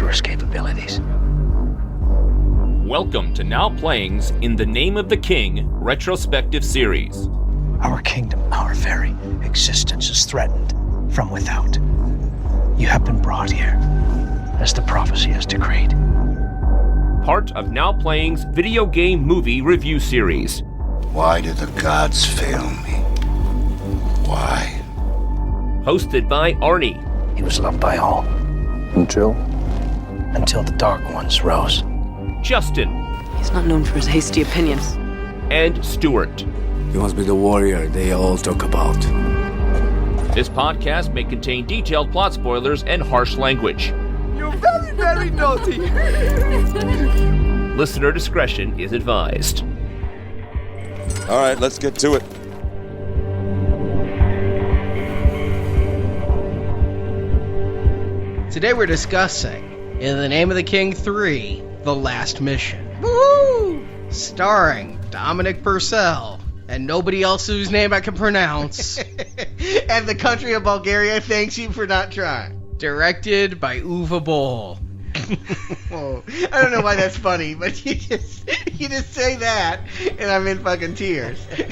traitorous capabilities. Welcome to Now Playing's In the Name of the King retrospective series. Our kingdom, our very existence is threatened from without. You have been brought here, as the prophecy has decreed. Part of Now Playing's video game movie review series. Why did the gods fail me? Why? Hosted by Arnie. He was loved by all. Until the Dark Ones rose. Justin. He's not known for his hasty opinions. And Stuart. He must be the warrior they all talk about. This podcast may contain detailed plot spoilers and harsh language. You're very, very naughty. Listener discretion is advised. All right, let's get to it. Today we're discussing In the Name of the King 3, The Last Mission. Woo! Starring Dominic Purcell and nobody else whose name I can pronounce. And the country of Bulgaria thanks you for not trying. Directed by Uwe Boll. Oh, I don't know why that's funny, but you just say that, and I'm in fucking tears. This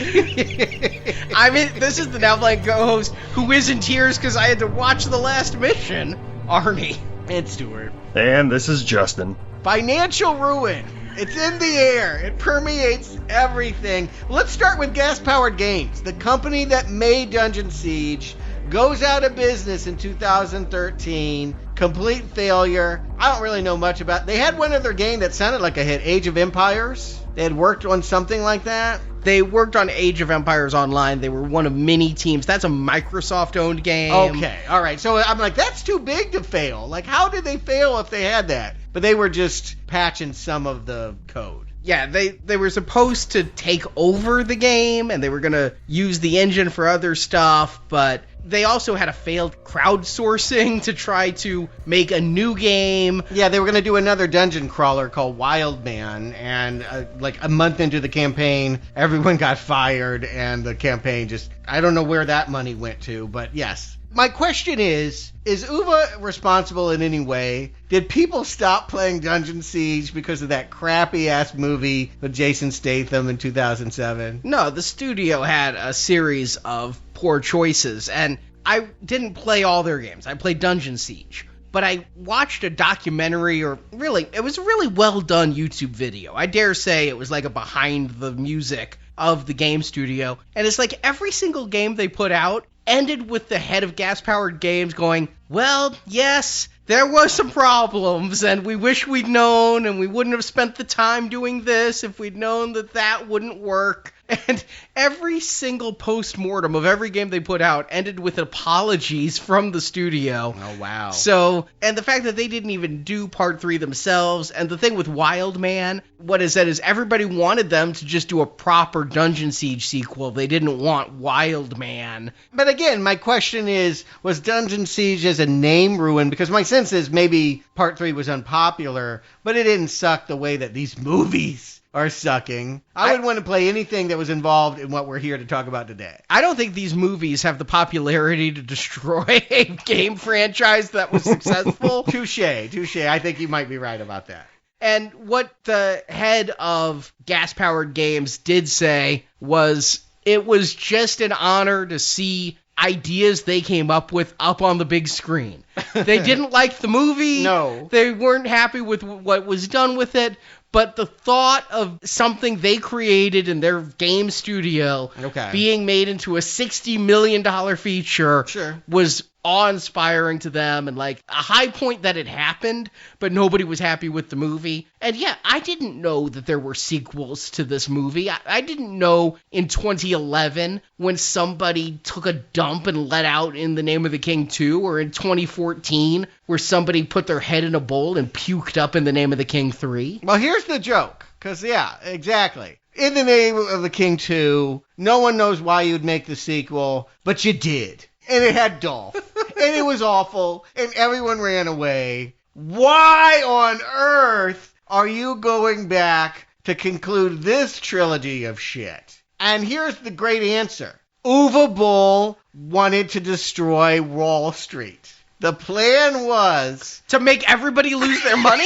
is the Now Playing co-host who is in tears because I had to watch The Last Mission, Arnie. And Stuart. And this is Justin. Financial ruin. It's in the air. It permeates everything. Let's start with Gas Powered Games. The company that made Dungeon Siege goes out of business in 2013. Complete failure. I don't really know much about it. They had one other game that sounded like a hit, Age of Empires. They had worked on something like that. They worked on Age of Empires Online. They were one of many teams. That's a Microsoft-owned game. Okay, all right. So I'm like, that's too big to fail. Like, how did they fail if they had that? But they were just patching some of the code. Yeah, they were supposed to take over the game, and they were going to use the engine for other stuff, but they also had a failed crowdsourcing to try to make a new game. Yeah, they were going to do another dungeon crawler called Wild Man, and like a month into the campaign, everyone got fired, and the campaign just, I don't know where that money went to, but yes. My question is Uwe responsible in any way? Did people stop playing Dungeon Siege because of that crappy-ass movie with Jason Statham in 2007? No, the studio had a series of poor choices, and I didn't play all their games. I played Dungeon Siege. But I watched a documentary, it was a really well-done YouTube video. I dare say it was like a behind-the-music of the game studio. And it's like every single game they put out ended with the head of Gas Powered Games going, well, yes, there was some problems, and we wish we'd known, and we wouldn't have spent the time doing this if we'd known that wouldn't work. And every single post-mortem of every game they put out ended with apologies from the studio. Oh, wow. So, and the fact that they didn't even do part 3 themselves, and the thing with Wild Man, what is that is everybody wanted them to just do a proper Dungeon Siege sequel. They didn't want Wild Man. But again, my question is, was Dungeon Siege as a name ruined? Because my sense is maybe part 3 was unpopular, but it didn't suck the way that these movies are sucking. I would want to play anything that was involved in what we're here to talk about today. I don't think these movies have the popularity to destroy a game franchise that was successful. Touche. I think you might be right about that. And what the head of Gas Powered Games did say was it was just an honor to see ideas they came up with up on the big screen. They didn't like the movie. No. They weren't happy with what was done with it. But the thought of something they created in their game studio being made into a $60 million feature was awe-inspiring to them, and like a high point that it happened, but nobody was happy with the movie. And yeah, I didn't know that there were sequels to this movie. I didn't know in 2011 when somebody took a dump and let out In the Name of the King 2, or in 2014 where somebody put their head in a bowl and puked up In the Name of the King 3. Well, here's the joke, because yeah, exactly. In the Name of the King 2, no one knows why you'd make the sequel, but you did. And it had Dolph. And it was awful. And everyone ran away. Why on earth are you going back to conclude this trilogy of shit? And here's the great answer. Uwe Boll wanted to destroy Wall Street. The plan was... To make everybody lose their money?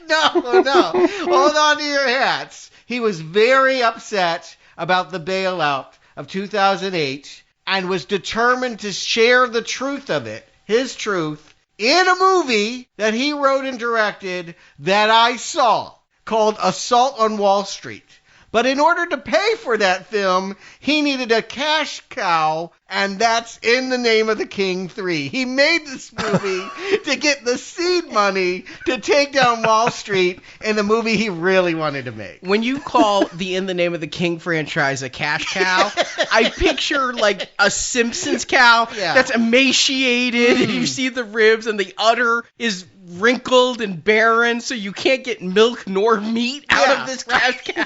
No. Hold on to your hats. He was very upset about the bailout of 2008 and was determined to share the truth of it, his truth, in a movie that he wrote and directed that I saw called Assault on Wall Street. But in order to pay for that film, he needed a cash cow, and that's In the Name of the King 3. He made this movie to get the seed money to take down Wall Street in the movie he really wanted to make. When you call the In the Name of the King franchise a cash cow, I picture like a Simpsons cow that's emaciated, and you see the ribs, and the udder is wrinkled and barren, so you can't get milk nor meat out of this cash cow.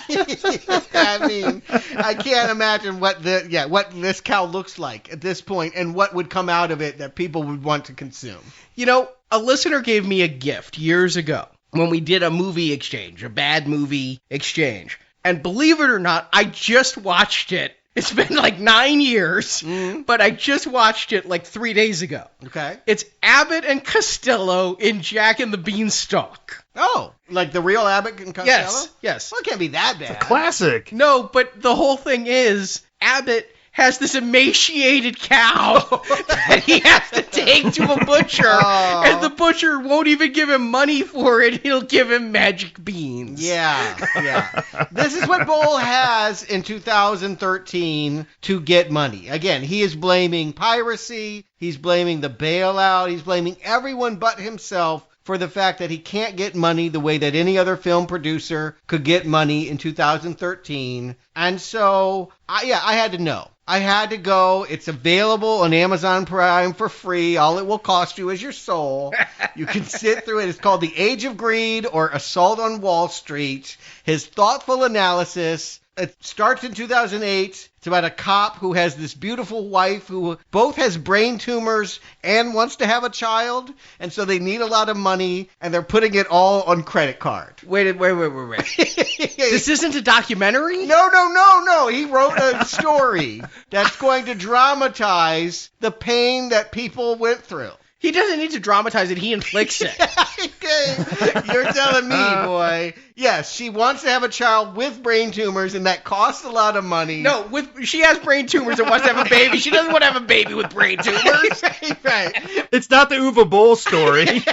I mean, I can't imagine what this cow looks like at this point and what would come out of it that people would want to consume. You know, a listener gave me a gift years ago when we did a movie exchange, a bad movie exchange. And believe it or not, I just watched it. It's been like 9 years, but I just watched it like 3 days ago. Okay. It's Abbott and Costello in Jack and the Beanstalk. Oh, like the real Abbott and Costello? Yes. Well, it can't be that bad. Classic. No, but the whole thing is Abbott has this emaciated cow that he has to take to a butcher, and the butcher won't even give him money for it. He'll give him magic beans. Yeah. This is what Boll has in 2013 to get money. Again, he is blaming piracy. He's blaming the bailout. He's blaming everyone but himself for the fact that he can't get money the way that any other film producer could get money in 2013. And so, I had to know. I had to go. It's available on Amazon Prime for free. All it will cost you is your soul. You can sit through it. It's called The Age of Greed or Assault on Wall Street. His thoughtful analysis. It starts in 2008. It's about a cop who has this beautiful wife who both has brain tumors and wants to have a child. And so they need a lot of money, and they're putting it all on credit card. Wait. This isn't a documentary? No. He wrote a story that's going to dramatize the pain that people went through. He doesn't need to dramatize it. He inflicts it. Okay. You're telling me, boy. Yes, she wants to have a child with brain tumors, and that costs a lot of money. No, she has brain tumors and wants to have a baby. She doesn't want to have a baby with brain tumors. Right. It's not the Uwe Boll story.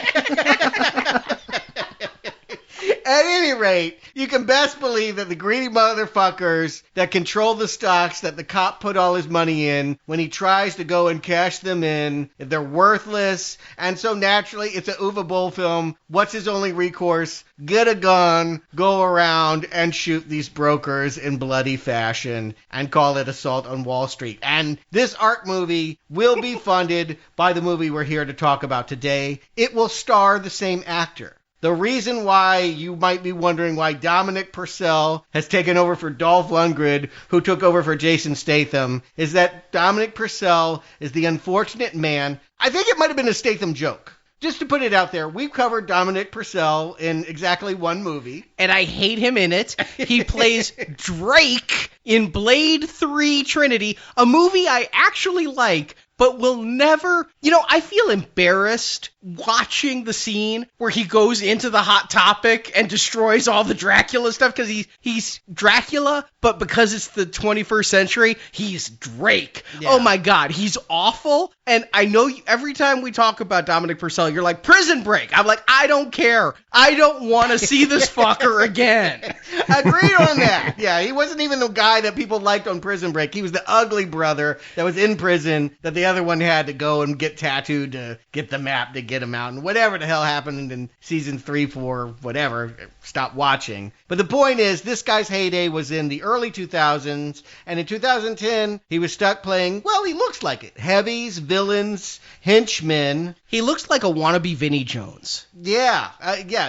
At any rate, you can best believe that the greedy motherfuckers that control the stocks that the cop put all his money in, when he tries to go and cash them in, they're worthless. And so naturally, it's a Uwe Boll film. What's his only recourse? Get a gun, go around and shoot these brokers in bloody fashion and call it Assault on Wall Street. And this art movie will be funded by the movie we're here to talk about today. It will star the same actor. The reason why you might be wondering why Dominic Purcell has taken over for Dolph Lundgren, who took over for Jason Statham, is that Dominic Purcell is the unfortunate man. I think it might have been a Statham joke. Just to put it out there, we've covered Dominic Purcell in exactly one movie. And I hate him in it. He plays Drake in Blade 3 Trinity, a movie I actually like, but will never... You know, I feel embarrassed watching the scene where he goes into the Hot Topic and destroys all the Dracula stuff, because he's Dracula, but because it's the 21st century, he's Drake. Yeah. Oh my God, he's awful. And I know every time we talk about Dominic Purcell, you're like, Prison Break. I'm like, I don't care. I don't want to see this fucker again. Agreed on that. Yeah, he wasn't even the guy that people liked on Prison Break. He was the ugly brother that was in prison that the other one had to go and get tattooed to get the map to get him out. And whatever the hell happened in season 3, 4, whatever, stop watching. But the point is, this guy's heyday was in the early 2000s. And in 2010, he was stuck playing, well, he looks like it. Heavies, villains, henchmen. He looks like a wannabe Vinnie Jones. Yeah,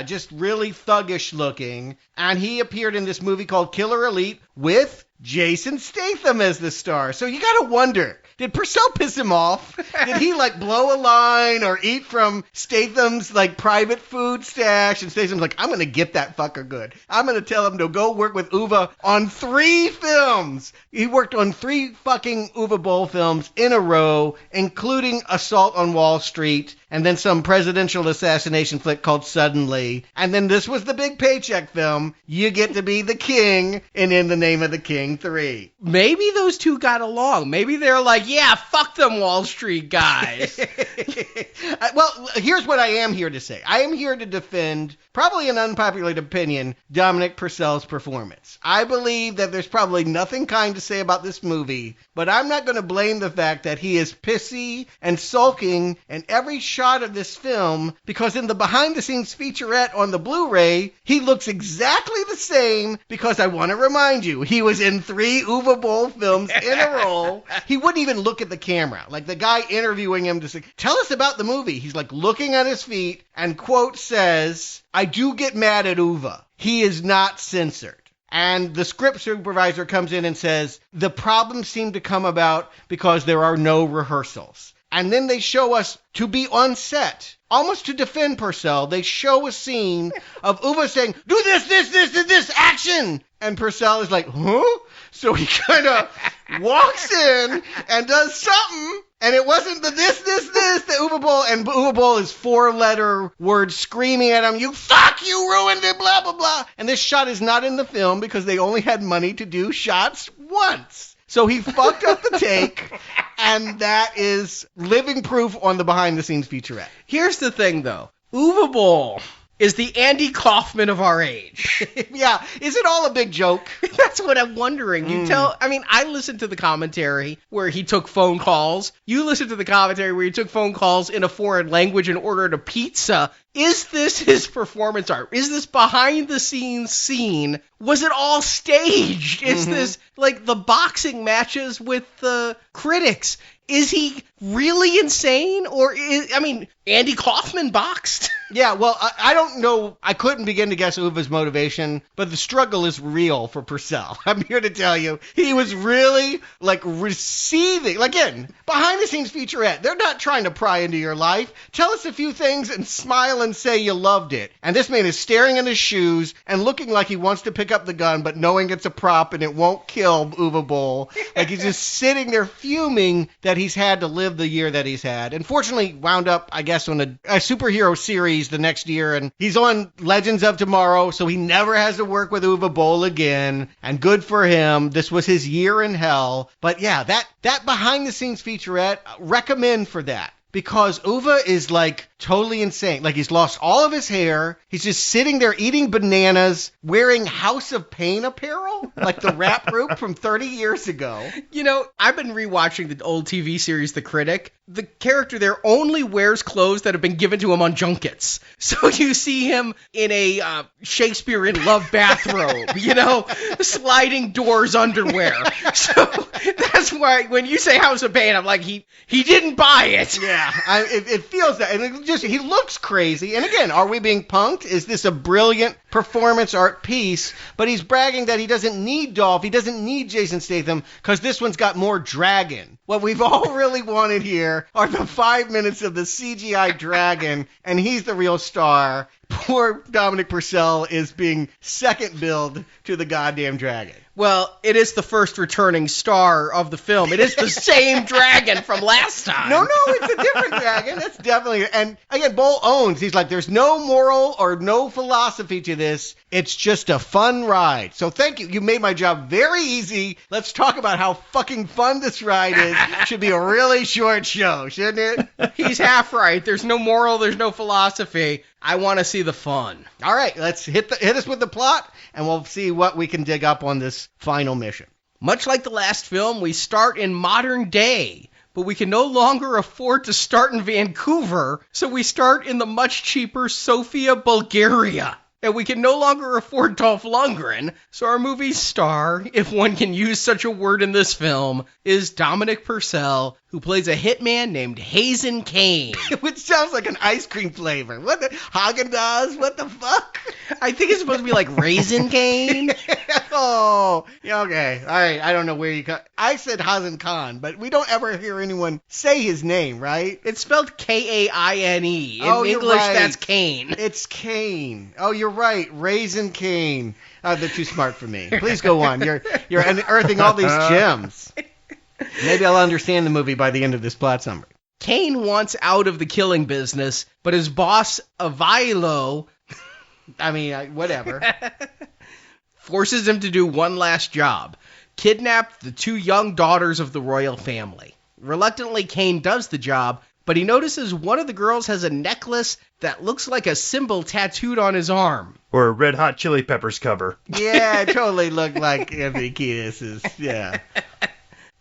just really thuggish looking. And he appeared in this movie called Killer Elite with Jason Statham as the star. So you gotta wonder, did Purcell piss him off? Did he blow a line or eat from Statham's private food stash? And Statham's like, I'm gonna get that fucker good. I'm gonna tell him to go work with Uwe on 3 films. He worked on 3 fucking Uwe Boll films in a row, including Assault on Wall Street. and then some presidential assassination flick called Suddenly, and then this was the big paycheck film, You Get to Be the King in the Name of the King 3. Maybe those two got along. Maybe they're like, yeah, fuck them Wall Street guys. Well, here's what I am here to say. I am here to defend, probably an unpopular opinion, Dominic Purcell's performance. I believe that there's probably nothing kind to say about this movie, but I'm not going to blame the fact that he is pissy and sulking in every shot of this film, because in the behind-the-scenes featurette on the Blu-ray, he looks exactly the same, because I want to remind you, he was in 3 Uwe Boll films in a row. He wouldn't even look at the camera. Like the guy interviewing him to say, tell us about the movie. He's like looking at his feet and quote says, I do get mad at Uwe. He is not censored. And the script supervisor comes in and says, the problems seem to come about because there are no rehearsals. And then they show us to be on set, almost to defend Purcell. They show a scene of Uwe saying, do this, action! And Purcell is like, huh? So he kind of walks in and does something, and it wasn't the this, the Uwe Boll, and Uwe Boll is 4-letter words screaming at him, you fuck, you ruined it, blah, blah, blah. And this shot is not in the film because they only had money to do shots once. So he fucked up the take, and that is living proof on the behind-the-scenes featurette. Here's the thing, though. Uwe Boll is the Andy Kaufman of our age. Yeah, is it all a big joke? That's what I'm wondering. I listened to the commentary where he took phone calls. You listened to the commentary where he took phone calls in a foreign language and ordered a pizza. Is this his performance art? Is this behind the scenes scene? Was it all staged? Is this like the boxing matches with the critics? Is he really insane? Or Andy Kaufman boxed? Yeah, well, I don't know. I couldn't begin to guess Uwe's motivation, but the struggle is real for Purcell. I'm here to tell you, he was really, receiving. Again, behind-the-scenes featurette. They're not trying to pry into your life. Tell us a few things and smile and say you loved it. And this man is staring in his shoes and looking like he wants to pick up the gun, but knowing it's a prop and it won't kill Uwe Boll. Like, he's just sitting there fuming that he's had to live the year that he's had. And fortunately, wound up, I guess, on a superhero series the next year, and he's on Legends of Tomorrow, so he never has to work with Uwe Boll again, and good for him. This was his year in hell. But yeah, that behind-the-scenes featurette, recommend for that. Because Uwe is totally insane. He's lost all of his hair. He's just sitting there eating bananas, wearing House of Pain apparel, like the rap group from 30 years ago. I've been rewatching the old TV series, The Critic. The character there only wears clothes that have been given to him on junkets. So you see him in a Shakespeare in Love bathrobe, sliding doors underwear. So that's why when you say House of Pain, I'm like, he didn't buy it. Yeah, it feels that. And he looks crazy. And again, are we being punked? Is this a brilliant performance art piece? But he's bragging that he doesn't need Dolph. He doesn't need Jason Statham because this one's got more dragon. What we've all really wanted here are the 5 minutes of the CGI dragon, and he's the real star. Poor Dominic Purcell is being second billed to the goddamn dragon. Well, it is the first returning star of the film. It is the same dragon from last time. No, it's a different dragon. That's definitely... And again, Boll owns. He's like, there's no moral or no philosophy to this. It's just a fun ride. So thank you. You made my job very easy. Let's talk about how fucking fun this ride is. Should be a really short show, shouldn't it? He's half right. There's no moral. There's no philosophy. I want to see the fun. All right, let's hit us with the plot, and we'll see what we can dig up on this final mission. Much like the last film, we start in modern day, but we can no longer afford to start in Vancouver, so we start in the much cheaper Sofia, Bulgaria. And we can no longer afford Dolph Lundgren, so our movie's star, if one can use such a word in this film, is Dominic Purcell, who plays a hitman named Hazen Kane. Which sounds like an ice cream flavor. What the... Haagen-Dazs? What the fuck? I think it's supposed to be like Raisin Cane. Oh, yeah, okay. All right, I don't know where you got... I said Hazen Khan, but we don't ever hear anyone say his name, right? It's spelled K-A-I-N-E. In English, right. That's Kane. It's Kane. Oh, you're right. Raisin Kane. They're too smart for me. Please go on. You're unearthing all these gems. Maybe I'll understand the movie by the end of this plot summary. Kane wants out of the killing business, but his boss, Availo, whatever. forces him to do one last job. Kidnap the 2 young daughters of the royal family. Reluctantly, Kane does the job, but he notices one of the girls has a necklace that looks like a symbol tattooed on his arm. Or a Red Hot Chili Peppers cover. Yeah, it totally looked like Anthony Kiedis's. Yeah.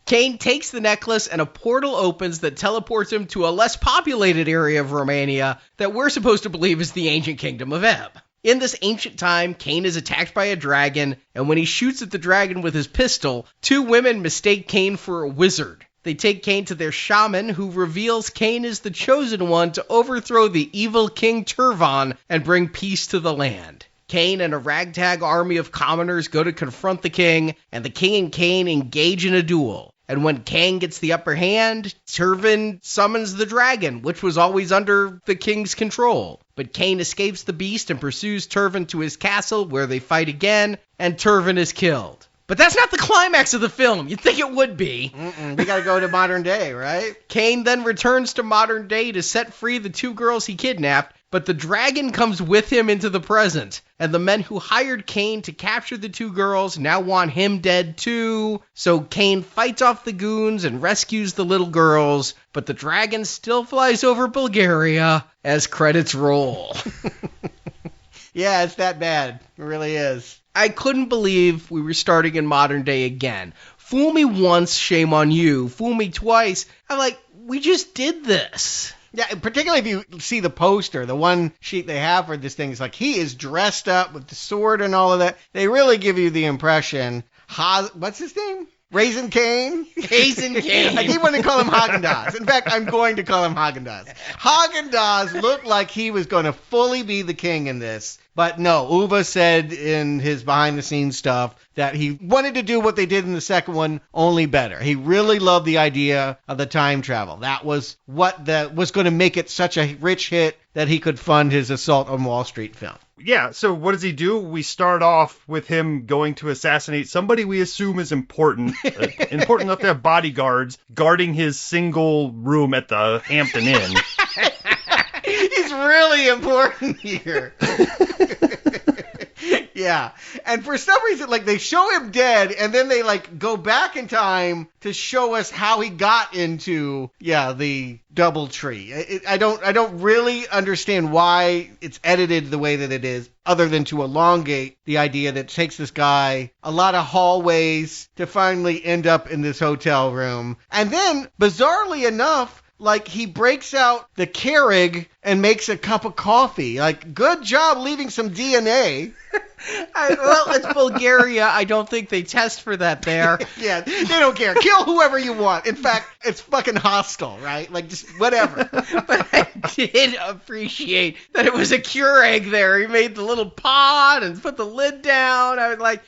Kane takes the necklace and a portal opens that teleports him to a less populated area of Romania that we're supposed to believe is the ancient kingdom of Ebb. In this ancient time, Kane is attacked by a dragon, and when he shoots at the dragon with his pistol, 2 women mistake Kane for a wizard. They take Kane to their shaman, who reveals Kane is the chosen one to overthrow the evil King Turvan and bring peace to the land. Kane and a ragtag army of commoners go to confront the king, and the king and Kane engage in a duel. And when Kane gets the upper hand, Turvan summons the dragon, which was always under the king's control. But Kane escapes the beast and pursues Turvan to his castle, where they fight again, and Turvan is killed. But that's not the climax of the film. You'd think it would be. We gotta go to modern day, right? Kane then returns to modern day to set free the 2 girls he kidnapped, but the dragon comes with him into the present, and the men who hired Kane to capture the 2 girls now want him dead too. So Kane fights off the goons and rescues the little girls, but the dragon still flies over Bulgaria as credits roll. Yeah, it's that bad. It really is. I couldn't believe we were starting in modern day again. Fool me once, shame on you. Fool me twice. I'm like, we just did this. Yeah, particularly if you see the poster, the one sheet they have for this thing is like, he is dressed up with the sword and all of that. They really give you the impression, what's his name? Raisin Kane? Raisin Kane. I keep wanting to call him Haagen-Dazs. In fact, I'm going to call him Haagen-Dazs. Haagen-Dazs looked like he was going to fully be the king in this. But no, Uwe said in his behind-the-scenes stuff that he wanted to do what they did in the second one, only better. He really loved the idea of the time travel. That was what was going to make it such a rich hit that he could fund his Assault on Wall Street film. Yeah, so what does he do? We start off with him going to assassinate somebody we assume is important. Important enough to have bodyguards guarding his single room at the Hampton Inn. He's really important here. Yeah. And for some reason, like, they show him dead, and then they, like, go back in time to show us how he got into, the DoubleTree. I don't really understand why it's edited the way that it is, other than to elongate the idea that it takes this guy a lot of hallways to finally end up in this hotel room. And then, bizarrely enough, like, he breaks out the Keurig and makes a cup of coffee. Like, good job leaving some DNA. Well, it's Bulgaria. I don't think they test for that there. Yeah, they don't care. Kill whoever you want. In fact, it's fucking hostile, right? Like, just whatever. But I did appreciate that it was a Keurig there. He made the little pot and put the lid down. I was like,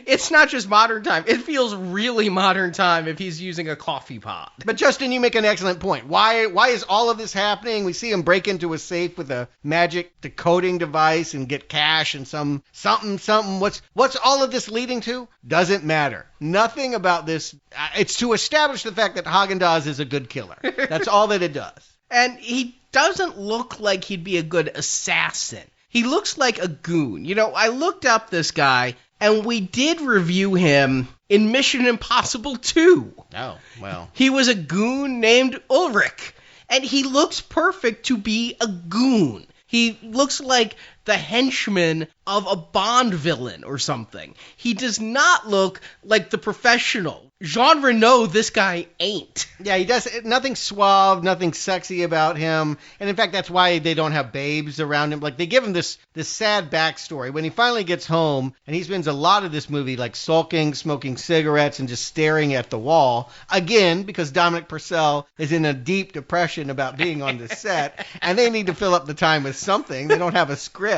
it's not just modern time. It feels really modern time if he's using a coffee pot. But Justin, you make an excellent point. Why is all of this happening? We see him break into a safe with a magic decoding device and get cash and something. What's all of this leading to? Doesn't matter. Nothing about this. It's to establish the fact that Haagen-Dazs is a good killer. That's all that it does. And he doesn't look like he'd be a good assassin. He looks like a goon. I looked up this guy, and we did review him in Mission Impossible 2. Oh, well. He was a goon named Ulrich, and he looks perfect to be a goon. He looks like the henchman of a Bond villain or something. He does not look like the professional. Jean Reno, this guy ain't. Yeah, he does nothing suave, nothing sexy about him. And in fact, that's why they don't have babes around him. Like, they give him this sad backstory. When he finally gets home, and he spends a lot of this movie like sulking, smoking cigarettes, and just staring at the wall. Again, because Dominic Purcell is in a deep depression about being on the set, and they need to fill up the time with something. They don't have a script.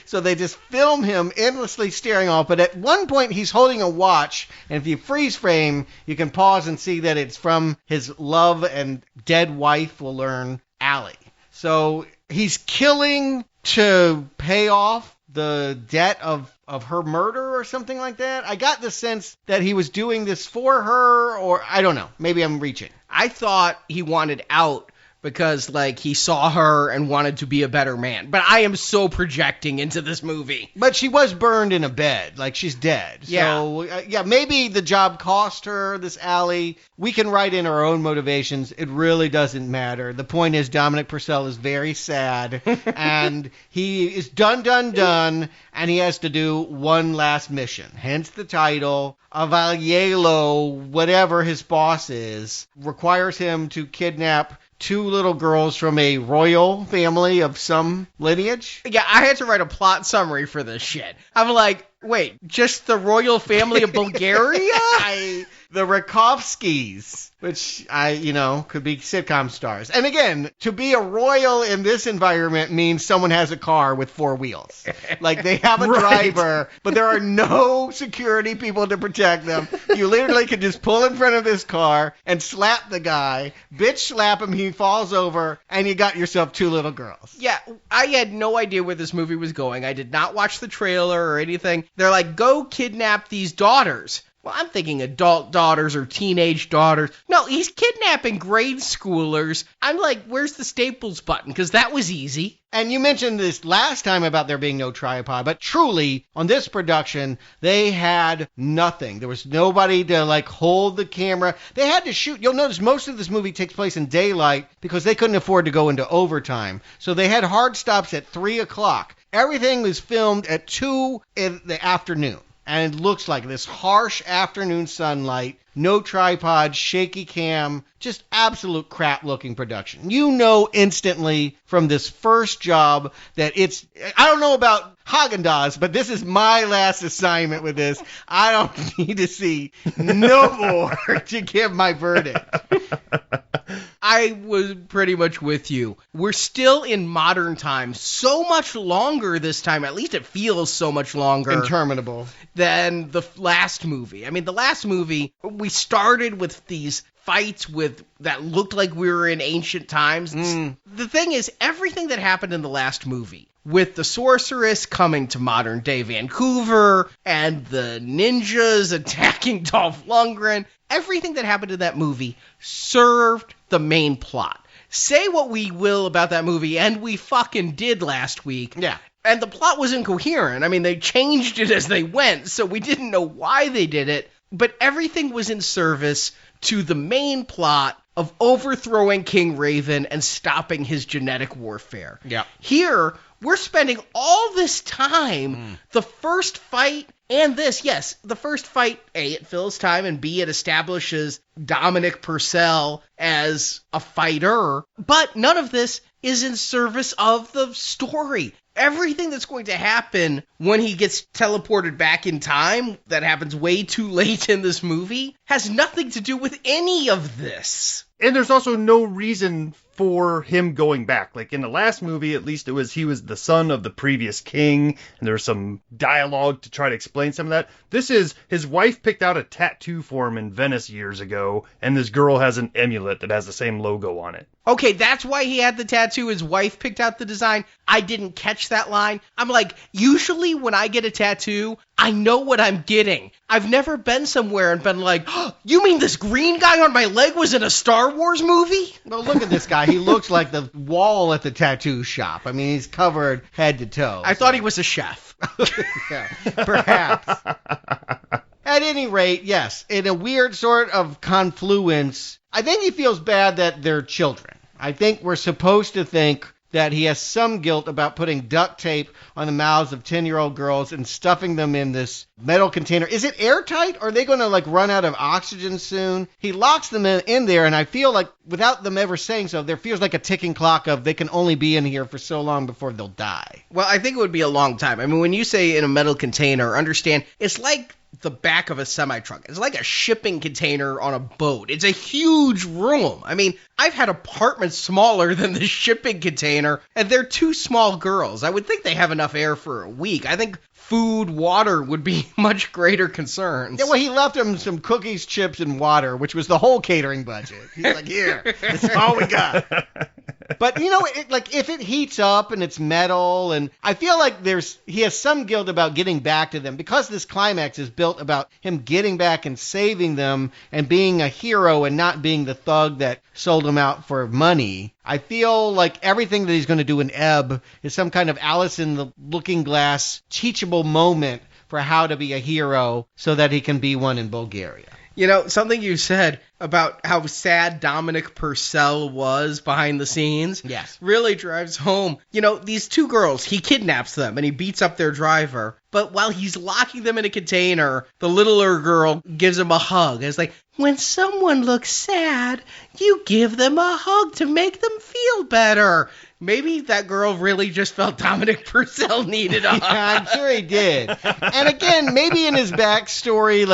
So they just film him endlessly staring off. But at one point, he's holding a watch, and if you freeze frame, you can pause and see that it's from his love and dead wife, we'll learn, Allie. So he's killing to pay off the debt of her murder or something like that. I got the sense that he was doing this for her, or I don't know. Maybe I'm reaching. I thought he wanted out because, like, he saw her and wanted to be a better man. But I am so projecting into this movie. But she was burned in a bed. Like, she's dead. Yeah. So, maybe the job cost her, this alley. We can write in our own motivations. It really doesn't matter. The point is, Dominic Purcell is very sad. And he is done, and he has to do one last mission. Hence the title. Avaliello, whatever his boss is, requires him to kidnap 2 little girls from a royal family of some lineage. Yeah, I had to write a plot summary for this shit. I'm like, wait, just the royal family of Bulgaria? The Rakovskis, which could be sitcom stars. And again, to be a royal in this environment means someone has a car with 4 wheels. Like, they have a driver, but there are no security people to protect them. You literally can just pull in front of this car and slap the guy, bitch slap him, he falls over, and you got yourself 2 little girls. Yeah, I had no idea where this movie was going. I did not watch the trailer or anything. They're like, go kidnap these daughters. Well, I'm thinking adult daughters or teenage daughters. No, he's kidnapping grade schoolers. I'm like, where's the Staples button? Because that was easy. And you mentioned this last time about there being no tripod, but truly, on this production, they had nothing. There was nobody to, hold the camera. They had to shoot. You'll notice most of this movie takes place in daylight because they couldn't afford to go into overtime. So they had hard stops at 3 o'clock. Everything was filmed at 2 in the afternoon. And it looks like this harsh afternoon sunlight, no tripod, shaky cam, just absolute crap-looking production. You know instantly from this first job that it's... I don't know about Haagen-Dazs, but this is my last assignment with this. I don't need to see no more to give my verdict. I was pretty much with you. We're still in modern times, so much longer this time, at least it feels so much longer. Interminable. Than the last movie. I mean, the last movie, we started with these fights that looked like we were in ancient times. The thing is, everything that happened in the last movie, with the sorceress coming to modern day Vancouver, and the ninjas attacking Dolph Lundgren, everything that happened in that movie served the main plot. Say what we will about that movie, and we fucking did last week. Yeah. And the plot was incoherent. I mean, they changed it as they went, so we didn't know why they did it. But everything was in service to the main plot of overthrowing King Raven and stopping his genetic warfare. Yeah. Here, we're spending all this time, the first fight and this, yes, the first fight, A, it fills time, and B, it establishes Dominic Purcell as a fighter. But none of this is in service of the story. Everything that's going to happen when he gets teleported back in time, that happens way too late in this movie, has nothing to do with any of this. And there's also no reason for him going back. Like in the last movie, at least he was the son of the previous king, and there was some dialogue to try to explain some of that. This is, his wife picked out a tattoo for him in Venice years ago, and this girl has an amulet that has the same logo on it. Okay, that's why he had the tattoo. His wife picked out the design. I didn't catch that line. I'm like, usually when I get a tattoo, I know what I'm getting. I've never been somewhere and been like, oh, you mean this green guy on my leg was in a Star Wars movie? Well, look at this guy. He looks like the wall at the tattoo shop. I mean, he's covered head to toe. I thought he was a chef. Yeah, perhaps. At any rate, yes, in a weird sort of confluence, I think he feels bad that they're children. I think we're supposed to think that he has some guilt about putting duct tape on the mouths of 10-year-old girls and stuffing them in this metal container. Is it airtight? Or are they going to run out of oxygen soon? He locks them in there, and I feel like without them ever saying so, there feels like a ticking clock of they can only be in here for so long before they'll die. Well, I think it would be a long time. I mean, when you say in a metal container, understand, it's like the back of a semi-truck. It's like a shipping container on a boat. It's a huge room. I mean, I've had apartments smaller than the shipping container, and they're 2 small girls. I would think they have enough air for a week. I think food, water would be much greater concerns. Yeah, well, he left them some cookies, chips, and water, which was the whole catering budget. He's like, here, this is all we got. But if it heats up and it's metal, and I feel like he has some guilt about getting back to them because this climax is built about him getting back and saving them and being a hero and not being the thug that sold him out for money. I feel like everything that he's going to do in Ebb is some kind of Alice in the Looking Glass teachable moment for how to be a hero so that he can be one in Bulgaria. Something you said about how sad Dominic Purcell was behind the scenes. Yes. Really drives home. These two girls, he kidnaps them and he beats up their driver. But while he's locking them in a container, the littler girl gives him a hug. It's like, when someone looks sad, you give them a hug to make them feel better. Maybe that girl really just felt Dominic Purcell needed a hug. Yeah, I'm sure he did. And again, maybe in his backstory,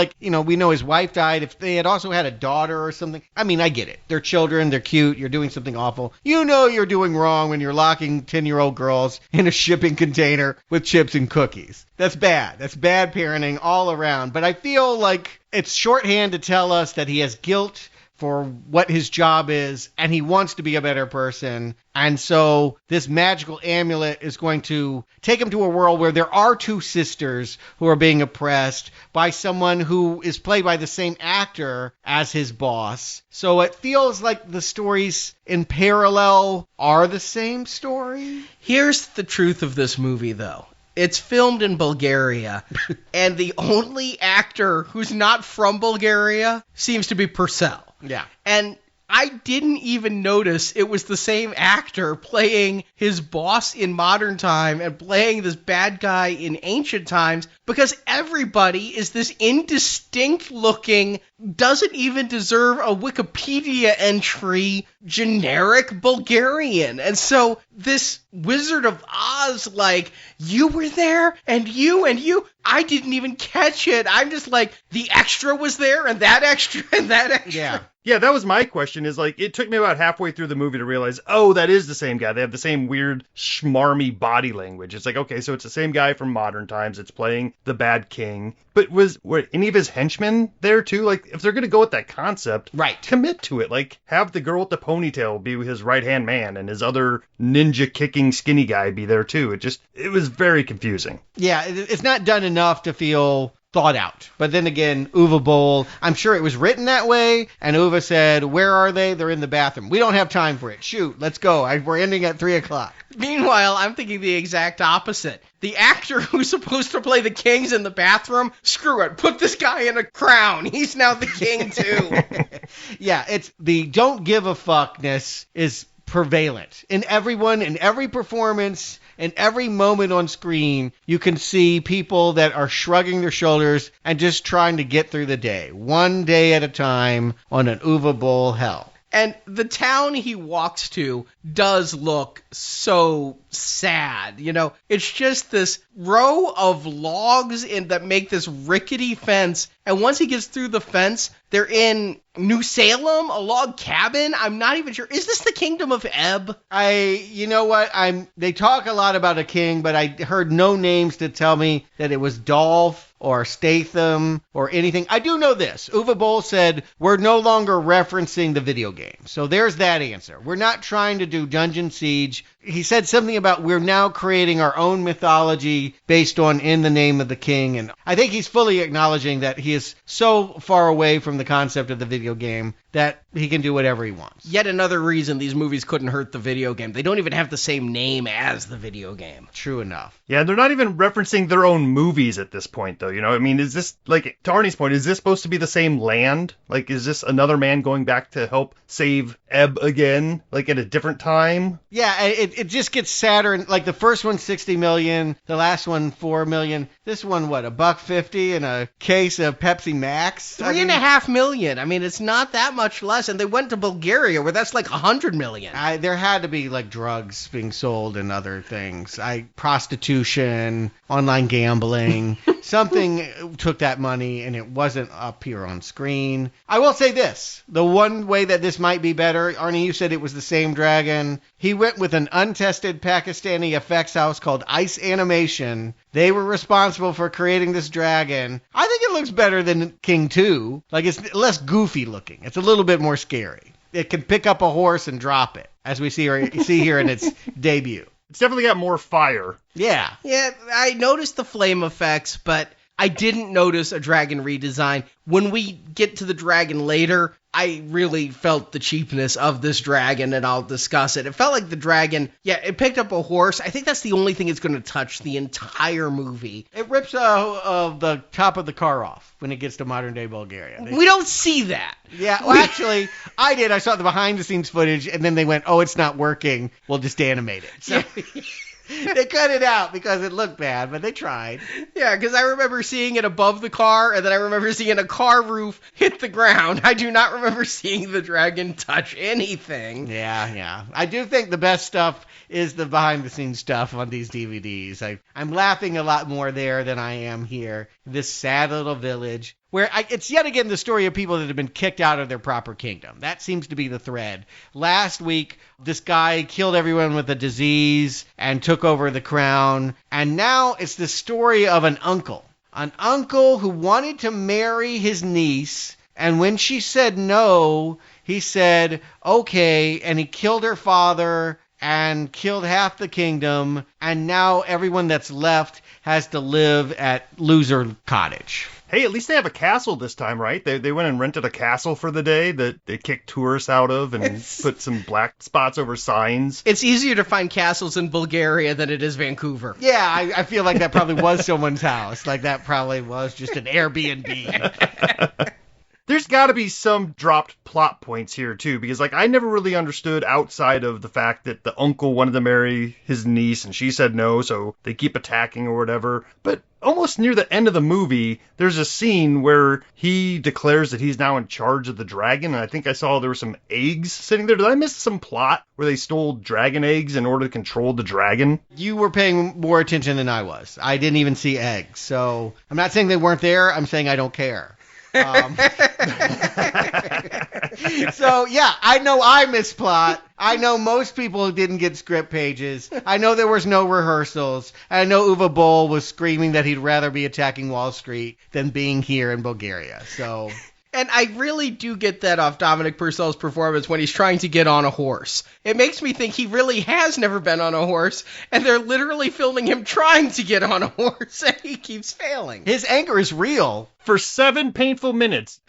we know his wife died. If they had also had a daughter or something. I mean, I get it. They're children. They're cute. You're doing something awful. You're doing wrong when you're locking 10-year-old girls in a shipping container with chips and cookies. That's bad. That's bad parenting all around. But I feel like it's shorthand to tell us that he has guilt for what his job is, and he wants to be a better person. And so this magical amulet is going to take him to a world where there are two sisters who are being oppressed by someone who is played by the same actor as his boss. So it feels like the stories in parallel are the same story. Here's the truth of this movie, though. It's filmed in Bulgaria, and the only actor who's not from Bulgaria seems to be Purcell. Yeah. And I didn't even notice it was the same actor playing his boss in modern time and playing this bad guy in ancient times, because everybody is this indistinct looking, doesn't even deserve a Wikipedia entry, generic Bulgarian. And so this Wizard of Oz, you were there and you, I didn't even catch it. I'm just like, the extra was there and that extra and that extra. Yeah. Yeah, that was my question, it took me about halfway through the movie to realize, oh, that is the same guy. They have the same weird, schmarmy body language. It's like, okay, so it's the same guy from modern times. It's playing the bad king. But were any of his henchmen there too? If they're going to go with that concept, right, commit to it. Have the girl with the ponytail be his right-hand man and his other ninja-kicking skinny guy be there too. It was very confusing. Yeah, it's not done enough to feel thought out. But then again, Uwe Boll, I'm sure it was written that way, and Uwe said, where are they? They're in the bathroom. We don't have time for it. Shoot, let's go. We're ending at 3 o'clock. Meanwhile, I'm thinking the exact opposite. The actor who's supposed to play the king's in the bathroom, screw it, put this guy in a crown. He's now the king too. Yeah, it's the don't give a fuckness is prevalent. In everyone, in every performance, in every moment on screen, you can see people that are shrugging their shoulders and just trying to get through the day, one day at a time on an Uwe Boll hell. And the town he walks to does look so sad. It's just this row of logs that make this rickety fence. And once he gets through the fence, they're in New Salem, a log cabin. I'm not even sure. Is this the kingdom of Ebb? You know what? They talk a lot about a king, but I heard no names to tell me that it was Dolph or Statham or anything. I do know this. Uwe Boll said, we're no longer referencing the video game. So there's that answer. We're not trying to do Dungeon Siege. He said something about we're now creating our own mythology based on In the Name of the King. And I think he's fully acknowledging that he is so far away from the concept of the video game that he can do whatever he wants. Yet another reason these movies couldn't hurt the video game. They don't even have the same name as the video game. True enough. Yeah, they're not even referencing their own movies at this point, though. Is this, to Arnie's point, is this supposed to be the same land? Is this another man going back to help save Ebb again, at a different time? Yeah, it just gets sadder. The first one, 60 million. The last one, 4 million. This one, what, $1.50 and a case of Pepsi Max? $3.5 million. It's not that much less. And they went to Bulgaria, where that's $100 million. There had to be drugs being sold and other things. Prostitution, online gambling. Something took that money, and it wasn't up here on screen. I will say this. The one way that this might be better, Arnie, you said it was the same dragon. He went with an untested Pakistani effects house called Ice Animation. They were responsible for creating this dragon. I think it looks better than King 2. It's less goofy looking. It's a little bit more scary. it can pick up a horse and drop it, as we see here in its debut. It's definitely got more fire. Yeah. Yeah, I noticed the flame effects, but I didn't notice a dragon redesign. When we get to the dragon later, I really felt the cheapness of this dragon, and I'll discuss it. It felt like the dragon, it picked up a horse. I think that's the only thing it's going to touch the entire movie. It rips the top of the car off when it gets to modern-day Bulgaria. We don't see that. Yeah, well, actually, I did. I saw the behind-the-scenes footage, and then they went, oh, it's not working. We'll just animate it. So they cut it out because it looked bad, but they tried. Yeah, because I remember seeing it above the car, and then I remember seeing a car roof hit the ground. I do not remember seeing the dragon touch anything. Yeah. I do think the best stuff is the behind-the-scenes stuff on these DVDs. I'm laughing a lot more there than I am here. This sad little village, where it's yet again the story of people that have been kicked out of their proper kingdom. That seems to be the thread. Last week, this guy killed everyone with a disease and took over the crown. And now it's the story of an uncle. An uncle who wanted to marry his niece. And when she said no, he said, okay. And he killed her father and killed half the kingdom. And now everyone that's left has to live at Loser Cottage. Hey, at least they have a castle this time, right? They went and rented a castle for the day that they kicked tourists out of and put some black spots over signs. It's easier to find castles in Bulgaria than it is Vancouver. Yeah, I feel like that probably was someone's house. Like that probably was just an Airbnb. There's got to be some dropped plot points here, too, because, I never really understood outside of the fact that the uncle wanted to marry his niece and she said no, so they keep attacking or whatever. But almost near the end of the movie, there's a scene where he declares that he's now in charge of the dragon, and I think I saw there were some eggs sitting there. Did I miss some plot where they stole dragon eggs in order to control the dragon? You were paying more attention than I was. I didn't even see eggs, so I'm not saying they weren't there. I'm saying I don't care. So yeah, I know I misplot. I know most people didn't get script pages. I know there was no rehearsals. I know Uwe Boll was screaming that he'd rather be attacking Wall Street than being here in Bulgaria. So. And I really do get that off Dominic Purcell's performance when he's trying to get on a horse. It makes me think he really has never been on a horse, and they're literally filming him trying to get on a horse, and he keeps failing. His anger is real. For 7 painful minutes.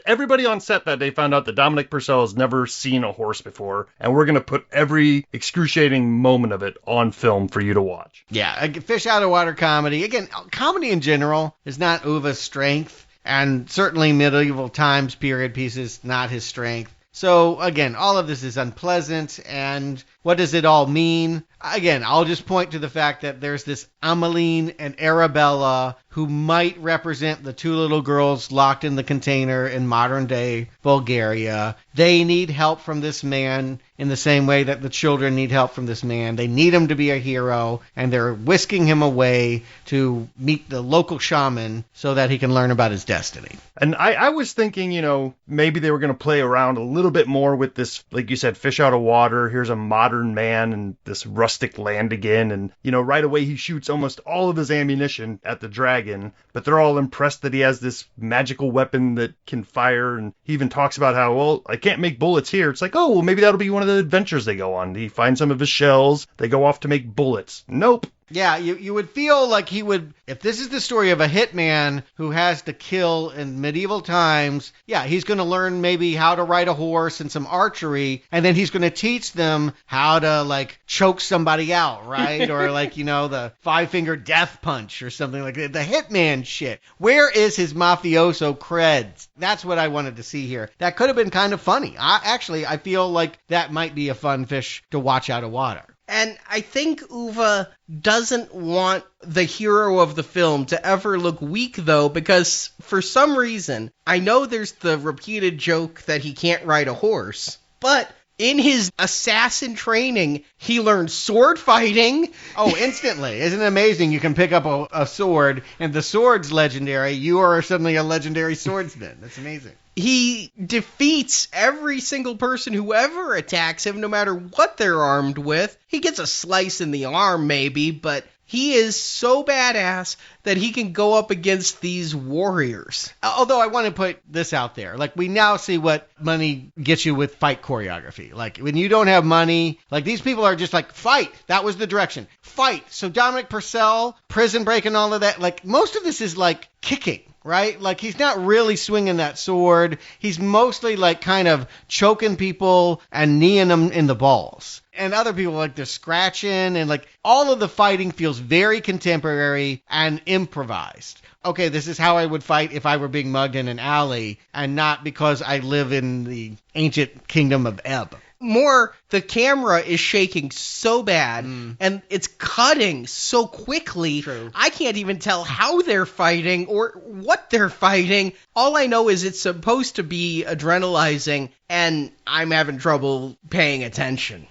Everybody on set that day found out that Dominic Purcell has never seen a horse before, and we're going to put every excruciating moment of it on film for you to watch. Yeah, a fish out of water comedy. Again, comedy in general is not Uwe's strength. And certainly medieval times period pieces, not his strength. So, again, all of this is unpleasant, and what does it all mean? Again, I'll just point to the fact that there's this Ameline and Arabella who might represent the two little girls locked in the container in modern-day Bulgaria. They need help from this man in the same way that the children need help from this man. They need him to be a hero, and they're whisking him away to meet the local shaman so that he can learn about his destiny. And I was thinking, maybe they were going to play around a little bit more with this, like you said, fish out of water. Here's a modern man in this rustic land again. And, right away he shoots almost all of his ammunition at the dragon, but they're all impressed that he has this magical weapon that can fire. And he even talks about how, well, I can't make bullets here. It's like, oh, well, maybe that'll be one of the adventures they go on. He finds some of his shells. They go off to make bullets. Nope. Yeah, you would feel like he would, if this is the story of a hitman who has to kill in medieval times, yeah, he's going to learn maybe how to ride a horse and some archery, and then he's going to teach them how to, choke somebody out, right? Or, the five-finger death punch or something like that. The hitman shit. Where is his mafioso creds? That's what I wanted to see here. That could have been kind of funny. I feel like that might be a fun fish to watch out of water. And I think Uwe doesn't want the hero of the film to ever look weak, though, because for some reason, I know there's the repeated joke that he can't ride a horse, but in his assassin training, he learned sword fighting. Oh, instantly. Isn't it amazing? You can pick up a sword, and the sword's legendary. You are suddenly a legendary swordsman. That's amazing. He defeats every single person who ever attacks him, no matter what they're armed with. He gets a slice in the arm, maybe, but he is so badass that he can go up against these warriors. Although I want to put this out there. Like, we now see what money gets you with fight choreography. Like, when you don't have money, like, these people are just like, fight. That was the direction. Fight. So Dominic Purcell, Prison Break and all of that, like, most of this is like kicking. Right? Like, he's not really swinging that sword. He's mostly, like, kind of choking people and kneeing them in the balls. And other people, like, they're scratching, and, like, all of the fighting feels very contemporary and improvised. Okay, this is how I would fight if I were being mugged in an alley, and not because I live in the ancient kingdom of Ebb. More, the camera is shaking so bad, and it's cutting so quickly. True. I can't even tell how they're fighting or what they're fighting. All I know is it's supposed to be adrenalizing, and I'm having trouble paying attention.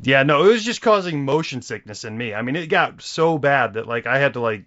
Yeah, no, it was just causing motion sickness in me. I mean, it got so bad that, like, I had to, like,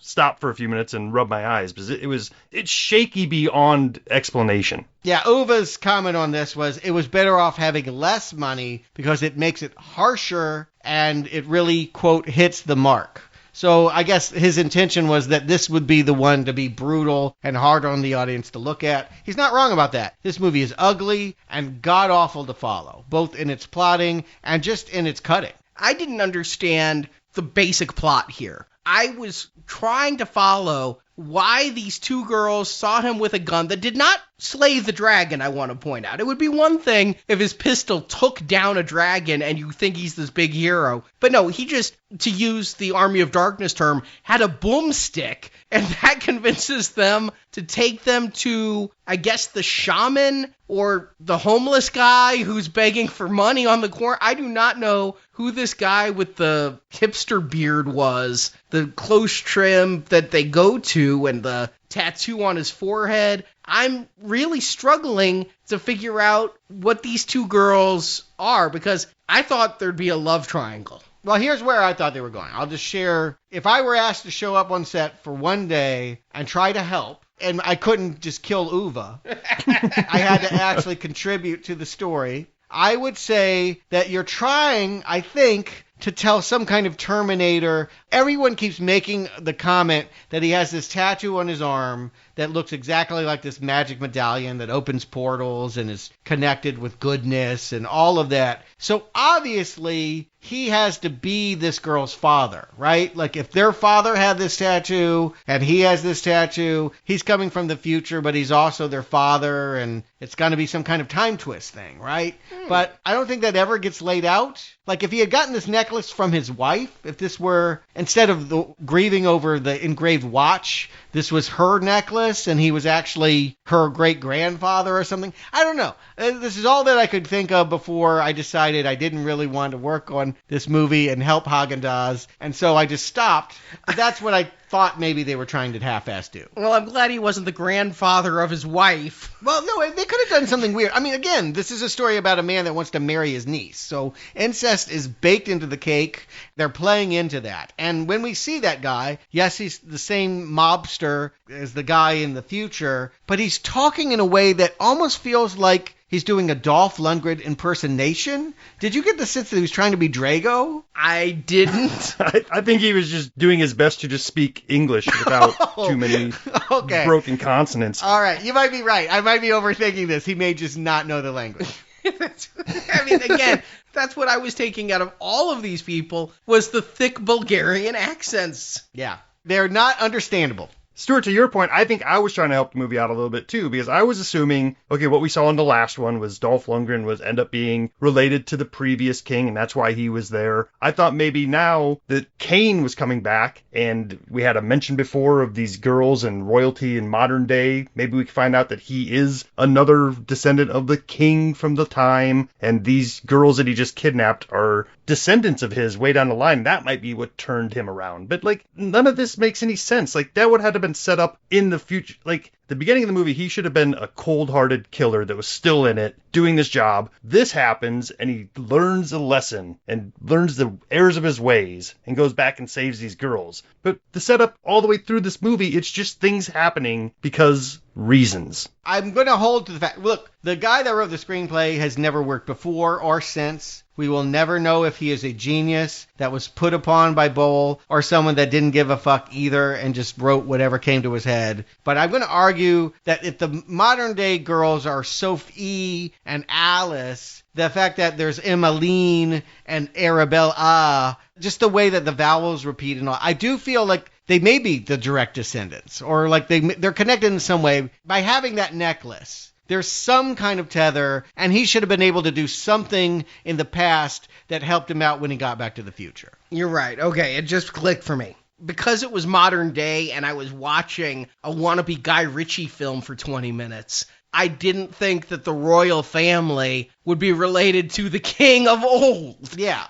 stop for a few minutes and rub my eyes because it's shaky beyond explanation. Yeah, Uwe's comment on this was it was better off having less money because it makes it harsher and it really, quote, hits the mark. So I guess his intention was that this would be the one to be brutal and hard on the audience to look at. He's not wrong about that. This movie is ugly and god-awful to follow, both in its plotting and just in its cutting. I didn't understand the basic plot here. I was trying to follow why these two girls saw him with a gun that did not slay the dragon, I want to point out. It would be one thing if his pistol took down a dragon and you think he's this big hero. But no, he just, to use the Army of Darkness term, had a boomstick, and that convinces them to take them to, I guess, the shaman or the homeless guy who's begging for money on the corner. I do not know who this guy with the hipster beard was, the close trim that they go to, and the tattoo on his forehead. I'm really struggling to figure out what these two girls are, because I thought there'd be a love triangle. Well, here's where I thought they were going. I'll just share. If I were asked to show up on set for one day and try to help, and I couldn't just kill Uwe, I had to actually contribute to the story, I would say that you're trying, I think, to tell some kind of Terminator. Everyone keeps making the comment that he has this tattoo on his arm that looks exactly like this magic medallion that opens portals and is connected with goodness and all of that. So obviously he has to be this girl's father, right? Like, if their father had this tattoo and he has this tattoo, he's coming from the future, but he's also their father, and it's going to be some kind of time twist thing, right? But I don't think that ever gets laid out. Like, if he had gotten this necklace from his wife, if this were, instead of grieving over the engraved watch, this was her necklace and he was actually her great-grandfather or something. I don't know. This is all that I could think of before I decided I didn't really want to work on this movie and help Haagen-Dazs, and so I just stopped. But that's what I thought maybe they were trying to half-ass do. Well, I'm glad he wasn't the grandfather of his wife. Well, no, they could have done something weird. I mean, again, this is a story about a man that wants to marry his niece, so incest is baked into the cake. They're playing into that. And when we see that guy, yes, he's the same mobster as the guy in the future, but he's talking in a way that almost feels like he's doing a Dolph Lundgren impersonation. Did you get the sense that he was trying to be Drago? I didn't. I think he was just doing his best to just speak English without too many broken consonants. All right, you might be right. I might be overthinking this. He may just not know the language. I mean, again, that's what I was taking out of all of these people, was the thick Bulgarian accents. Yeah, they're not understandable. Stuart, to your point, I think I was trying to help the movie out a little bit too, because I was assuming, okay, what we saw in the last one was Dolph Lundgren was end up being related to the previous king, and that's why he was there. I thought maybe now that Kane was coming back, and we had a mention before of these girls and royalty in modern day, maybe we could find out that he is another descendant of the king from the time, and these girls that he just kidnapped are descendants of his way down the line. That might be what turned him around. But, like, none of this makes any sense. Like, that would have to been set up in the future. Like, the beginning of the movie, he should have been a cold-hearted killer that was still in it, doing this job. This happens, and he learns a lesson, and learns the errors of his ways, and goes back and saves these girls. But the setup all the way through this movie, it's just things happening because reasons. I'm going to hold to the fact, look, the guy that wrote the screenplay has never worked before or since. We will never know if he is a genius that was put upon by Boll or someone that didn't give a fuck either and just wrote whatever came to his head. But I'm going to argue that if the modern day girls are Sophie and Alice, the fact that there's Emmeline and Arabella, just the way that the vowels repeat and all, I do feel like they may be the direct descendants, or like they're connected in some way by having that necklace. There's some kind of tether, and he should have been able to do something in the past that helped him out when he got back to the future. You're right. Okay, it just clicked for me. Because it was modern day and I was watching a wannabe Guy Ritchie film for 20 minutes, I didn't think that the royal family would be related to the king of old. Yeah,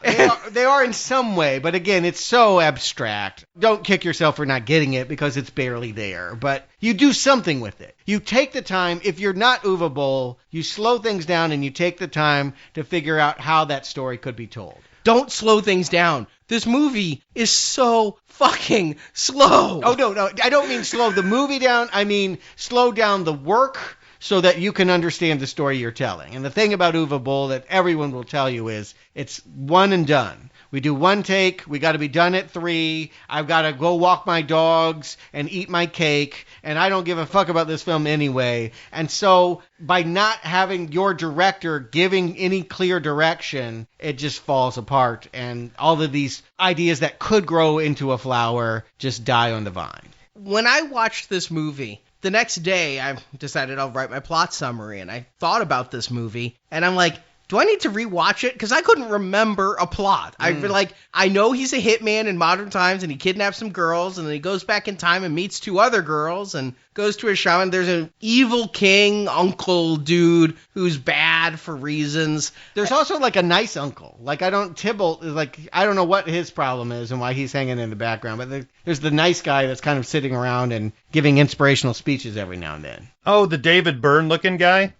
they are in some way, but again, it's so abstract. Don't kick yourself for not getting it because it's barely there, but you do something with it. You take the time, if you're not Uwe Boll, you slow things down and you take the time to figure out how that story could be told. Don't slow things down. This movie is so fucking slow. Oh, no, I don't mean slow the movie down. I mean slow down the work so that you can understand the story you're telling. And the thing about Uwe Boll that everyone will tell you is it's one and done. We do one take. We got to be done at 3. I've got to go walk my dogs and eat my cake. And I don't give a fuck about this film anyway. And so by not having your director giving any clear direction, it just falls apart. And all of these ideas that could grow into a flower just die on the vine. When I watched this movie, the next day I decided I'll write my plot summary. And I thought about this movie. And I'm like, do I need to rewatch it? Because I couldn't remember a plot. I know he's a hitman in modern times, and he kidnaps some girls, and then he goes back in time and meets 2 other girls, and goes to a shaman. There's an evil king uncle dude who's bad for reasons. There's also like a nice uncle. Like I don't know what his problem is and why he's hanging in the background, but there's the nice guy that's kind of sitting around and giving inspirational speeches every now and then. Oh, the David Byrne looking guy?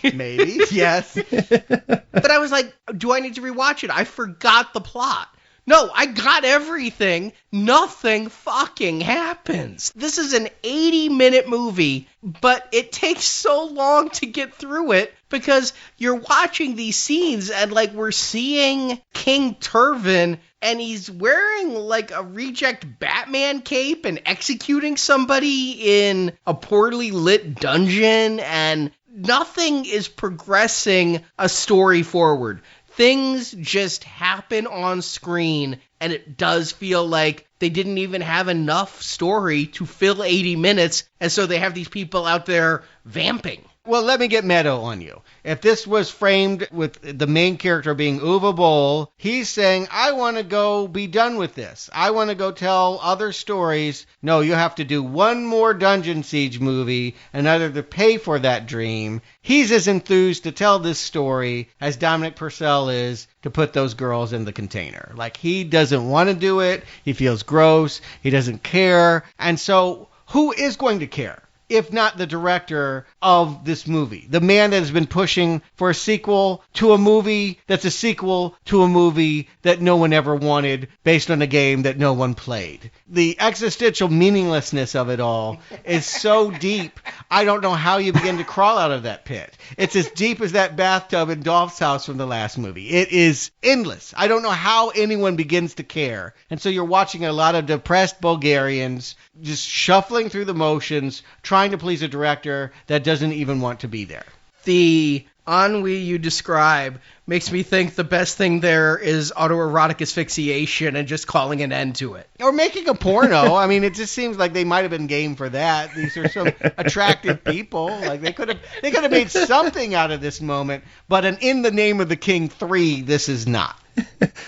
Maybe, yes. But I was like, do I need to rewatch it? I forgot the plot. No, I got everything. Nothing fucking happens. This is an 80-minute movie, but it takes so long to get through it because you're watching these scenes and like we're seeing King Turvin and he's wearing like a reject Batman cape and executing somebody in a poorly lit dungeon, and nothing is progressing a story forward. Things just happen on screen, and it does feel like they didn't even have enough story to fill 80 minutes, and so they have these people out there vamping. Well, let me get meta on you. If this was framed with the main character being Uwe Boll, he's saying, I want to go be done with this. I want to go tell other stories. No, you have to do one more Dungeon Siege movie in order to pay for that dream. He's as enthused to tell this story as Dominic Purcell is to put those girls in the container. Like, he doesn't want to do it. He feels gross. He doesn't care. And so who is going to care? If not the director of this movie, the man that has been pushing for a sequel to a movie that's a sequel to a movie that no one ever wanted based on a game that no one played. The existential meaninglessness of it all is so deep, I don't know how you begin to crawl out of that pit. It's as deep as that bathtub in Dolph's house from the last movie. It is endless. I don't know how anyone begins to care. And so you're watching a lot of depressed Bulgarians just shuffling through the motions, trying to please a director that doesn't even want to be there. The ennui you describe makes me think the best thing there is autoerotic asphyxiation and just calling an end to it. Or making a porno. I mean, it just seems like they might have been game for that. These are some attractive people. Like they could have made something out of this moment. But an In the Name of the King 3, this is not.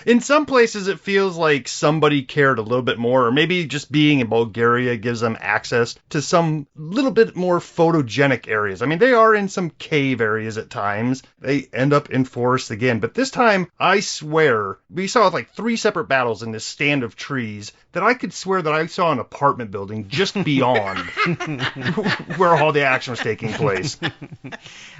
In some places, it feels like somebody cared a little bit more, or maybe just being in Bulgaria gives them access to some little bit more photogenic areas. I mean, they are in some cave areas at times. They end up in forests again. But this time, I swear, we saw like 3 separate battles in this stand of trees that I could swear that I saw an apartment building just beyond where all the action was taking place.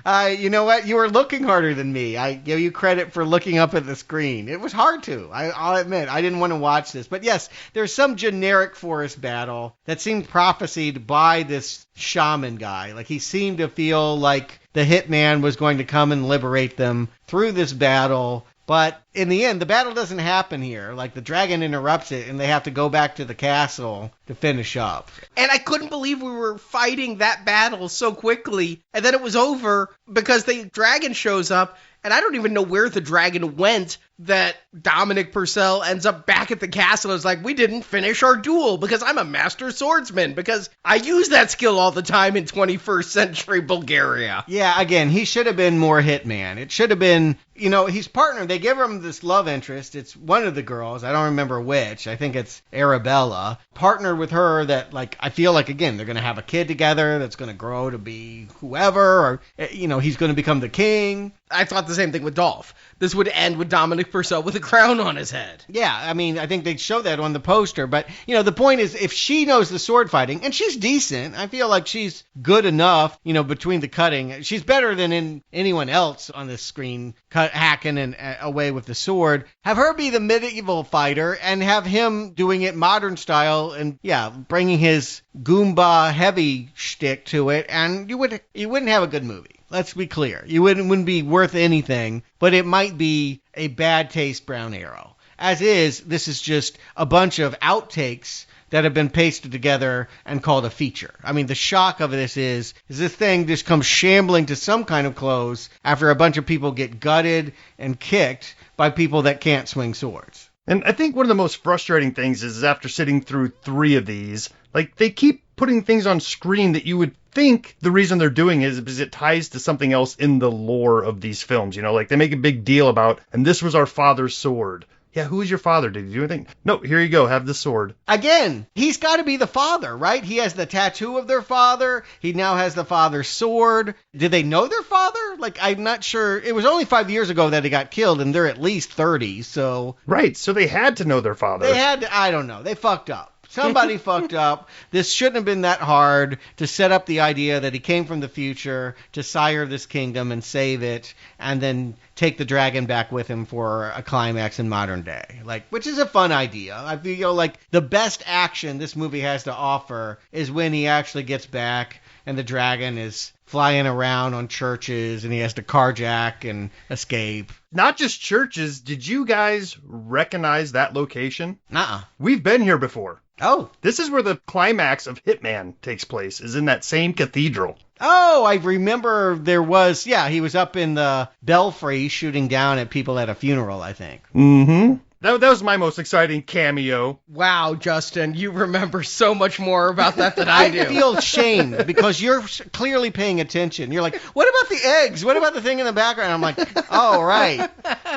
You know what? You were looking harder than me. I give you credit for looking up at the screen. It was hard to. I'll admit, I didn't want to watch this. But yes, there's some generic forest battle that seemed prophesied by this shaman guy. Like, he seemed to feel like the hitman was going to come and liberate them through this battle. But in the end, the battle doesn't happen here. Like, the dragon interrupts it, and they have to go back to the castle to finish up. And I couldn't believe we were fighting that battle so quickly, and then it was over because the dragon shows up, and I don't even know where the dragon went, that Dominic Purcell ends up back at the castle. It's like, we didn't finish our duel because I'm a master swordsman, because I use that skill all the time in 21st century Bulgaria. Yeah, again, he should have been more Hitman. It should have been, he's partnered. They give him this love interest. It's one of the girls. I don't remember which. I think it's Arabella. Partnered with her that, like, I feel like, again, they're going to have a kid together that's going to grow to be whoever, or, he's going to become the king. I thought the same thing with Dolph. This would end with Dominic Purcell with a crown on his head. Yeah, I mean, I think they'd show that on the poster. But, the point is, if she knows the sword fighting, and she's decent, I feel like she's good enough, between the cutting. She's better than anyone else on this screen, hacking and away with the sword. Have her be the medieval fighter and have him doing it modern style and, bringing his Goomba heavy shtick to it, and you wouldn't have a good movie. Let's be clear. You wouldn't be worth anything, but it might be a bad taste Brown Arrow. As is, this is just a bunch of outtakes that have been pasted together and called a feature. I mean, the shock of this is this thing just comes shambling to some kind of close after a bunch of people get gutted and kicked by people that can't swing swords. And I think one of the most frustrating things is after sitting through 3 of these, like, they keep putting things on screen that you would think the reason they're doing is because it ties to something else in the lore of these films. Like, they make a big deal about, and this was our father's sword. Yeah, who is your father? Did he do anything? No, here you go, have the sword. Again, he's got to be the father, right? He has the tattoo of their father. He now has the father's sword. Did they know their father? Like, I'm not sure. It was only 5 years ago that he got killed, and they're at least 30, so... Right, so they had to know their father. I don't know. They fucked up. Somebody fucked up. This shouldn't have been that hard to set up the idea that he came from the future to sire this kingdom and save it, and then take the dragon back with him for a climax in modern day. Which is a fun idea. I feel like the best action this movie has to offer is when he actually gets back and the dragon is flying around on churches and he has to carjack and escape. Not just churches. Did you guys recognize that location? Nuh-uh. We've been here before. Oh. This is where the climax of Hitman takes place, is in that same cathedral. Oh, I remember there was, he was up in the belfry shooting down at people at a funeral, I think. Mm-hmm. That was my most exciting cameo. Wow, Justin, you remember so much more about that than I do. I feel shamed because you're clearly paying attention. You're like, what about the eggs? What about the thing in the background? I'm like, oh, right.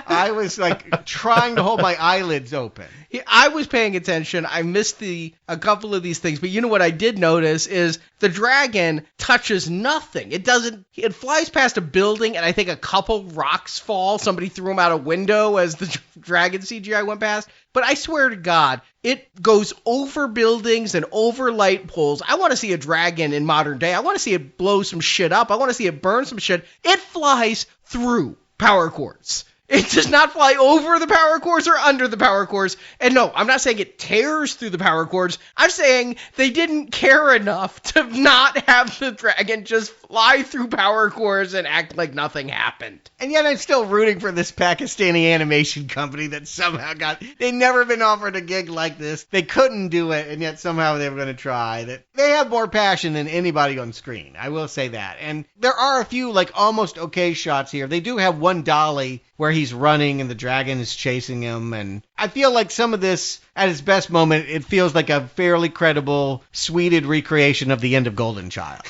I was trying to hold my eyelids open. I was paying attention. I missed a couple of these things, but you know what I did notice is the dragon touches nothing. It flies past a building, and I think a couple rocks fall. Somebody threw them out a window as the dragon CGI went past. But I swear to God, it goes over buildings and over light poles. I want to see a dragon in modern day. I want to see it blow some shit up. I want to see it burn some shit. It flies through power cords. It does not fly over the power cords or under the power cords. And no, I'm not saying it tears through the power cords. I'm saying they didn't care enough to not have the dragon just fly through power cords and act like nothing happened. And yet I'm still rooting for this Pakistani animation company that somehow they've never been offered a gig like this. They couldn't do it, and yet somehow they were going to try. That they have more passion than anybody on screen. I will say that. And there are a few almost okay shots here. They do have one dolly where he's running and the dragon is chasing him. And I feel like some of this, at its best moment, it feels like a fairly credible, sweeted recreation of the end of Golden Child.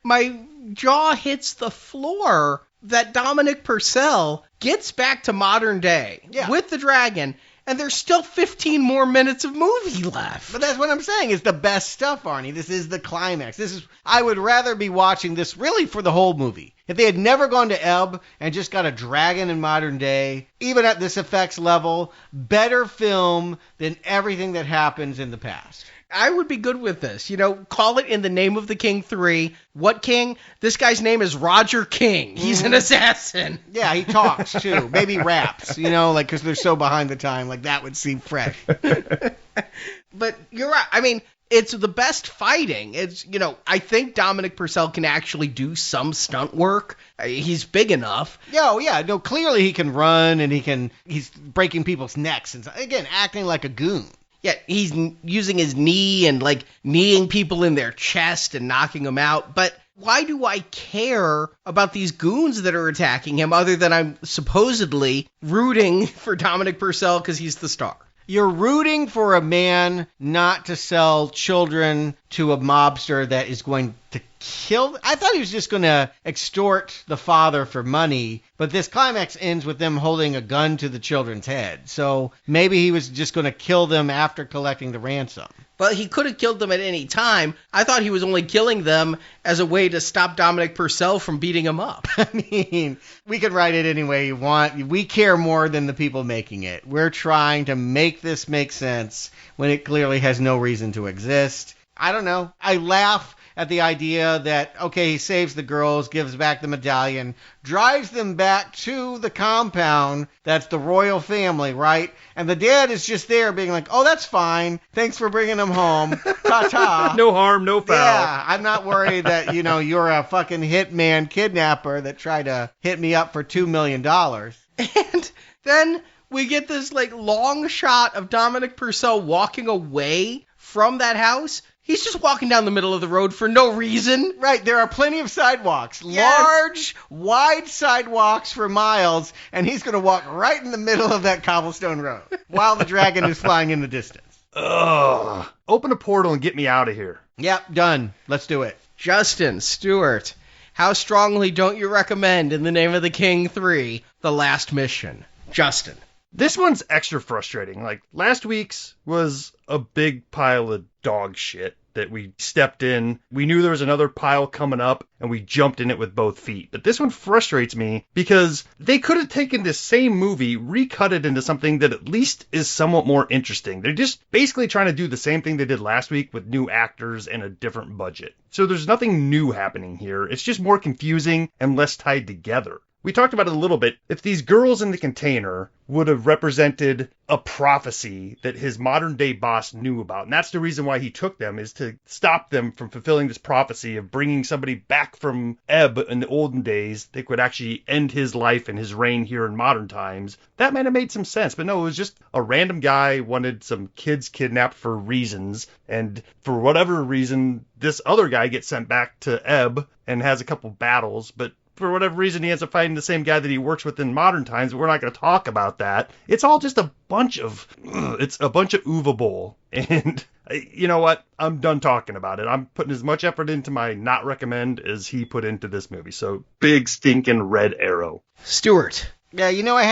My jaw hits the floor that Dominic Purcell gets back to modern day with the dragon, and there's still 15 more minutes of movie left. But that's what I'm saying. It's the best stuff, Arnie. This is the climax. I would rather be watching this really for the whole movie. If they had never gone to Ebb and just got a dragon in modern day, even at this effects level, better film than everything that happens in the past. I would be good with this. Call it In the Name of the King 3. What king? This guy's name is Roger King. He's an assassin. Yeah, he talks, too. Maybe raps, because they're so behind the time. That would seem fresh. But you're right. I mean, It's the best fighting. It's, I think Dominic Purcell can actually do some stunt work. He's big enough. Yeah, no, clearly he can run and he's breaking people's necks and again, acting like a goon. Yeah, he's using his knee and kneeing people in their chest and knocking them out. But why do I care about these goons that are attacking him other than I'm supposedly rooting for Dominic Purcell because he's the star? You're rooting for a man not to sell children to a mobster that is going to kill. I thought he was just going to extort the father for money, but this climax ends with them holding a gun to the children's head. So maybe he was just going to kill them after collecting the ransom. But he could have killed them at any time. I thought he was only killing them as a way to stop Dominic Purcell from beating him up. I mean, we could write it any way you want. We care more than the people making it. We're trying to make this make sense when it clearly has no reason to exist. I don't know. I laugh at the idea that, okay, he saves the girls, gives back the medallion, drives them back to the compound. That's the royal family, right? And the dad is just there being like, oh, that's fine. Thanks for bringing them home. Ta-ta. No harm, no foul. Yeah, I'm not worried that, you're a fucking hitman kidnapper that tried to hit me up for $2 million. And then we get this long shot of Dominic Purcell walking away from that house. He's just walking down the middle of the road for no reason. Right, there are plenty of sidewalks. Yes. Large, wide sidewalks for miles, and he's going to walk right in the middle of that cobblestone road while the dragon is flying in the distance. Ugh. Open a portal and get me out of here. Yep, done. Let's do it. Justin Stewart, how strongly don't you recommend In the Name of the King 3, The Last Mission? Justin. This one's extra frustrating. Last week's was a big pile of dog shit that we stepped in. We knew there was another pile coming up, and we jumped in it with both feet. But this one frustrates me because they could have taken this same movie, recut it into something that at least is somewhat more interesting. They're just basically trying to do the same thing they did last week with new actors and a different budget. So there's nothing new happening here. It's just more confusing and less tied together. We talked about it a little bit. If these girls in the container would have represented a prophecy that his modern day boss knew about, and that's the reason why he took them, is to stop them from fulfilling this prophecy of bringing somebody back from Ebb in the olden days that could actually end his life and his reign here in modern times. That might have made some sense, but no, it was just a random guy wanted some kids kidnapped for reasons, and for whatever reason, this other guy gets sent back to Ebb and has a couple battles, but for whatever reason, he ends up fighting the same guy that he works with in modern times, but we're not going to talk about that. It's all just a bunch of Uwe Boll. And you know what? I'm done talking about it. I'm putting as much effort into my not recommend as he put into this movie. So big stinking red arrow. Stewart. Yeah, I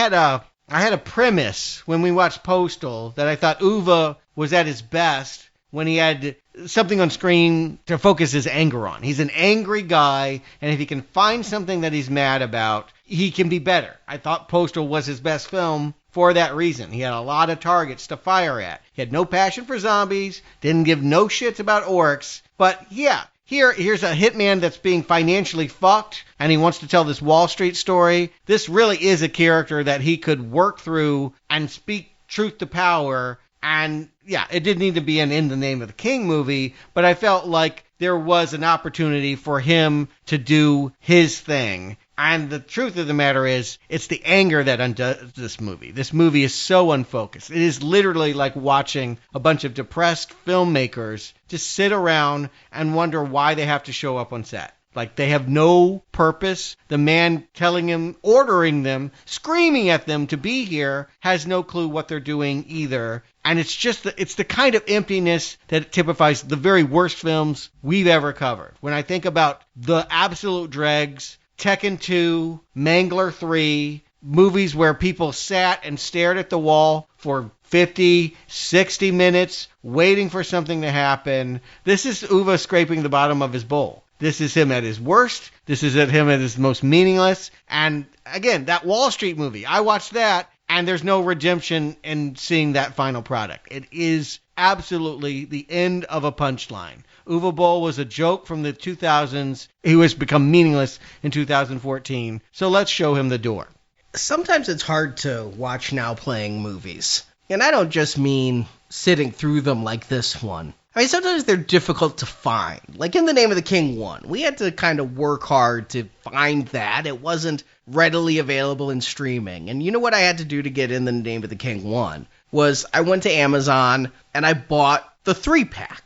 had a premise when we watched Postal that I thought Uwe was at his best when he had something on screen to focus his anger on. He's an angry guy, and if he can find something that he's mad about, he can be better. I thought Postal was his best film for that reason. He had a lot of targets to fire at. He had no passion for zombies, didn't give no shits about orcs, but yeah, here's a hitman that's being financially fucked, and he wants to tell this Wall Street story. This really is a character that he could work through and speak truth to power. And yeah, it didn't need to be an In the Name of the King movie, but I felt like there was an opportunity for him to do his thing. And the truth of the matter is, it's the anger that undoes this movie. This movie is so unfocused. It is literally like watching a bunch of depressed filmmakers just sit around and wonder why they have to show up on set. They have no purpose. The man telling him, ordering them, screaming at them to be here has no clue what they're doing either. And it's the kind of emptiness that typifies the very worst films we've ever covered. When I think about the absolute dregs, Tekken 2, Mangler 3, movies where people sat and stared at the wall for 50, 60 minutes, waiting for something to happen. This is Uwe scraping the bottom of his bowl. This is him at his worst. This is him at his most meaningless. And again, that Wall Street movie, I watched that, and there's no redemption in seeing that final product. It is absolutely the end of a punchline. Uwe Boll was a joke from the 2000s. He has become meaningless in 2014. So let's show him the door. Sometimes it's hard to watch now playing movies. And I don't just mean sitting through them like this one. I mean, sometimes they're difficult to find. Like in The Name of the King 1, we had to kind of work hard to find that. It wasn't readily available in streaming. And you know what I had to do to get in The Name of the King 1? Was I went to Amazon and I bought the 3-pack.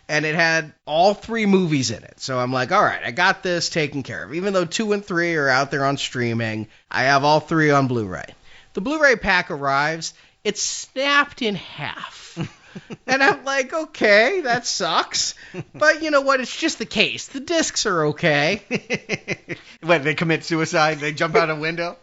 And it had all 3 movies in it. So I'm like, all right, I got this taken care of. Even though 2 and 3 are out there on streaming, I have all 3 on Blu-ray. The Blu-ray pack arrives. It's snapped in half. And I'm like, okay, that sucks. But you know what? It's just the case. The discs are okay. What, they commit suicide? They jump out a window?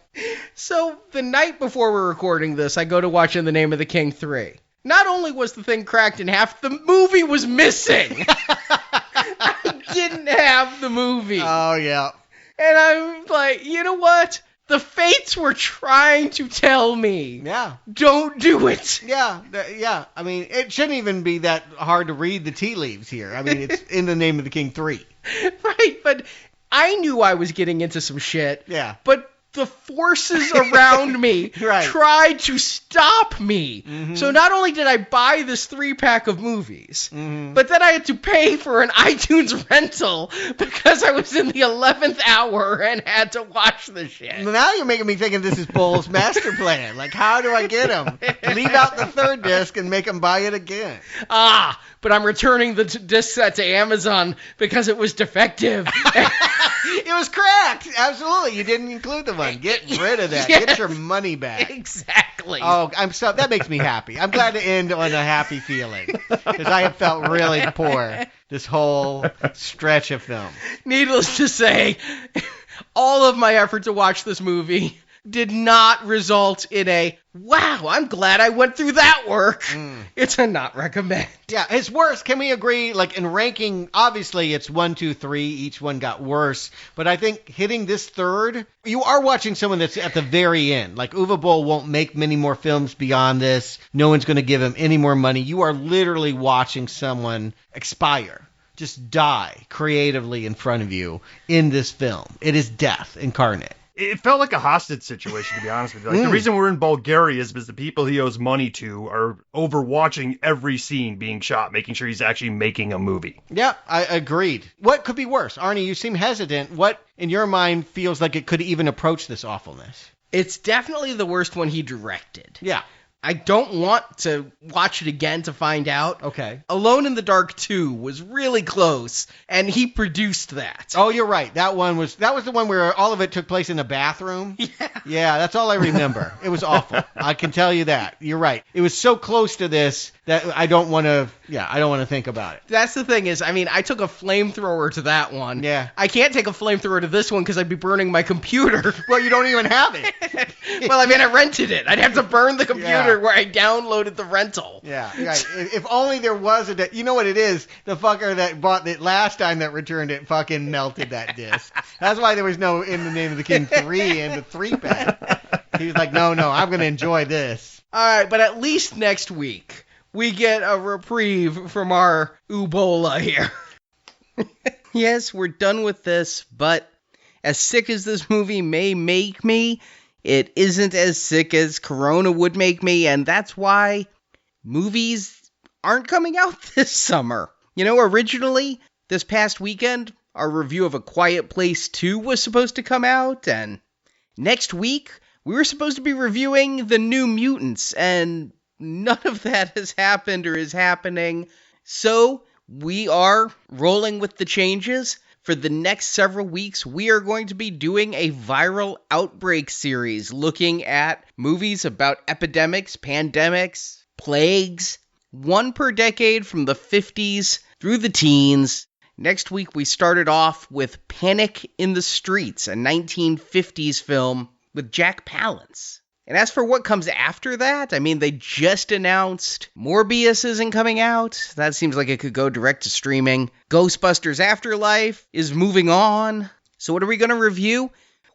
So the night before we're recording this, I go to watch In the Name of the King 3. Not only was the thing cracked in half, the movie was missing. I didn't have the movie. Oh, yeah. And I'm like, you know what? The fates were trying to tell me. Yeah. Don't do it. Yeah. I mean, it shouldn't even be that hard to read the tea leaves here. I mean, it's In the Name of the King 3. Right, but I knew I was getting into some shit. Yeah. But the forces around me tried to stop me. Mm-hmm. So not only did I buy this 3-pack of movies, but then I had to pay for an iTunes rental because I was in the 11th hour and had to watch the shit. Now you're making me think this is Boll's master plan. Like, how do I get him? Leave out the 3rd disc and make him buy it again. But I'm returning the disc set to Amazon because it was defective. It was cracked. Absolutely. You didn't include the one. Get rid of that. Yes. Get your money back. Exactly. Oh, that makes me happy. I'm glad to end on a happy feeling because I have felt really poor this whole stretch of film. Needless to say, all of my effort to watch this movie did not result in a, wow, I'm glad I went through that work. It's a not recommend. Yeah, it's worse. Can we agree, like in ranking, obviously it's 1, 2, 3, each one got worse, but I think hitting this 3rd, you are watching someone that's at the very end. Like Uwe Boll won't make many more films beyond this. No one's going to give him any more money. You are literally watching someone expire. Just die creatively in front of you in this film. It is death incarnate. It felt like a hostage situation, to be honest with you. Like, the reason we're in Bulgaria is because the people he owes money to are overwatching every scene being shot, making sure he's actually making a movie. Yeah, I agreed. What could be worse? Arnie, you seem hesitant. What, in your mind, feels like it could even approach this awfulness? It's definitely the worst one he directed. Yeah. I don't want to watch it again to find out. Okay. Alone in the Dark 2 was really close, and he produced that. Oh, you're right. That was the one where all of it took place in a bathroom. Yeah. Yeah, that's all I remember. It was awful. I can tell you that. You're right. It was so close to this that I don't want to think about it. That's the thing is, I mean, I took a flamethrower to that one. Yeah. I can't take a flamethrower to this one because I'd be burning my computer. Well, you don't even have it. Well, I mean, I rented it. I'd have to burn the computer where I downloaded the rental. Yeah, right. If only there was you know what it is? The fucker that bought it last time that returned it fucking melted that disc. That's why there was no In the Name of the King 3 in the 3-pack. He was like, no, I'm going to enjoy this. All right, but at least next week, we get a reprieve from our Ubola here. Yes, we're done with this, but as sick as this movie may make me, it isn't as sick as Corona would make me, and that's why movies aren't coming out this summer. You know, originally, this past weekend, our review of A Quiet Place 2 was supposed to come out, and next week, we were supposed to be reviewing The New Mutants, and none of that has happened or is happening. So, we are rolling with the changes. For the next several weeks, we are going to be doing a viral outbreak series looking at movies about epidemics, pandemics, plagues, one per decade from the 50s through the teens. Next week, we started off with Panic in the Streets, a 1950s film with Jack Palance. And as for what comes after that, I mean, they just announced Morbius isn't coming out. That seems like it could go direct to streaming. Ghostbusters Afterlife is moving on. So what are we going to review?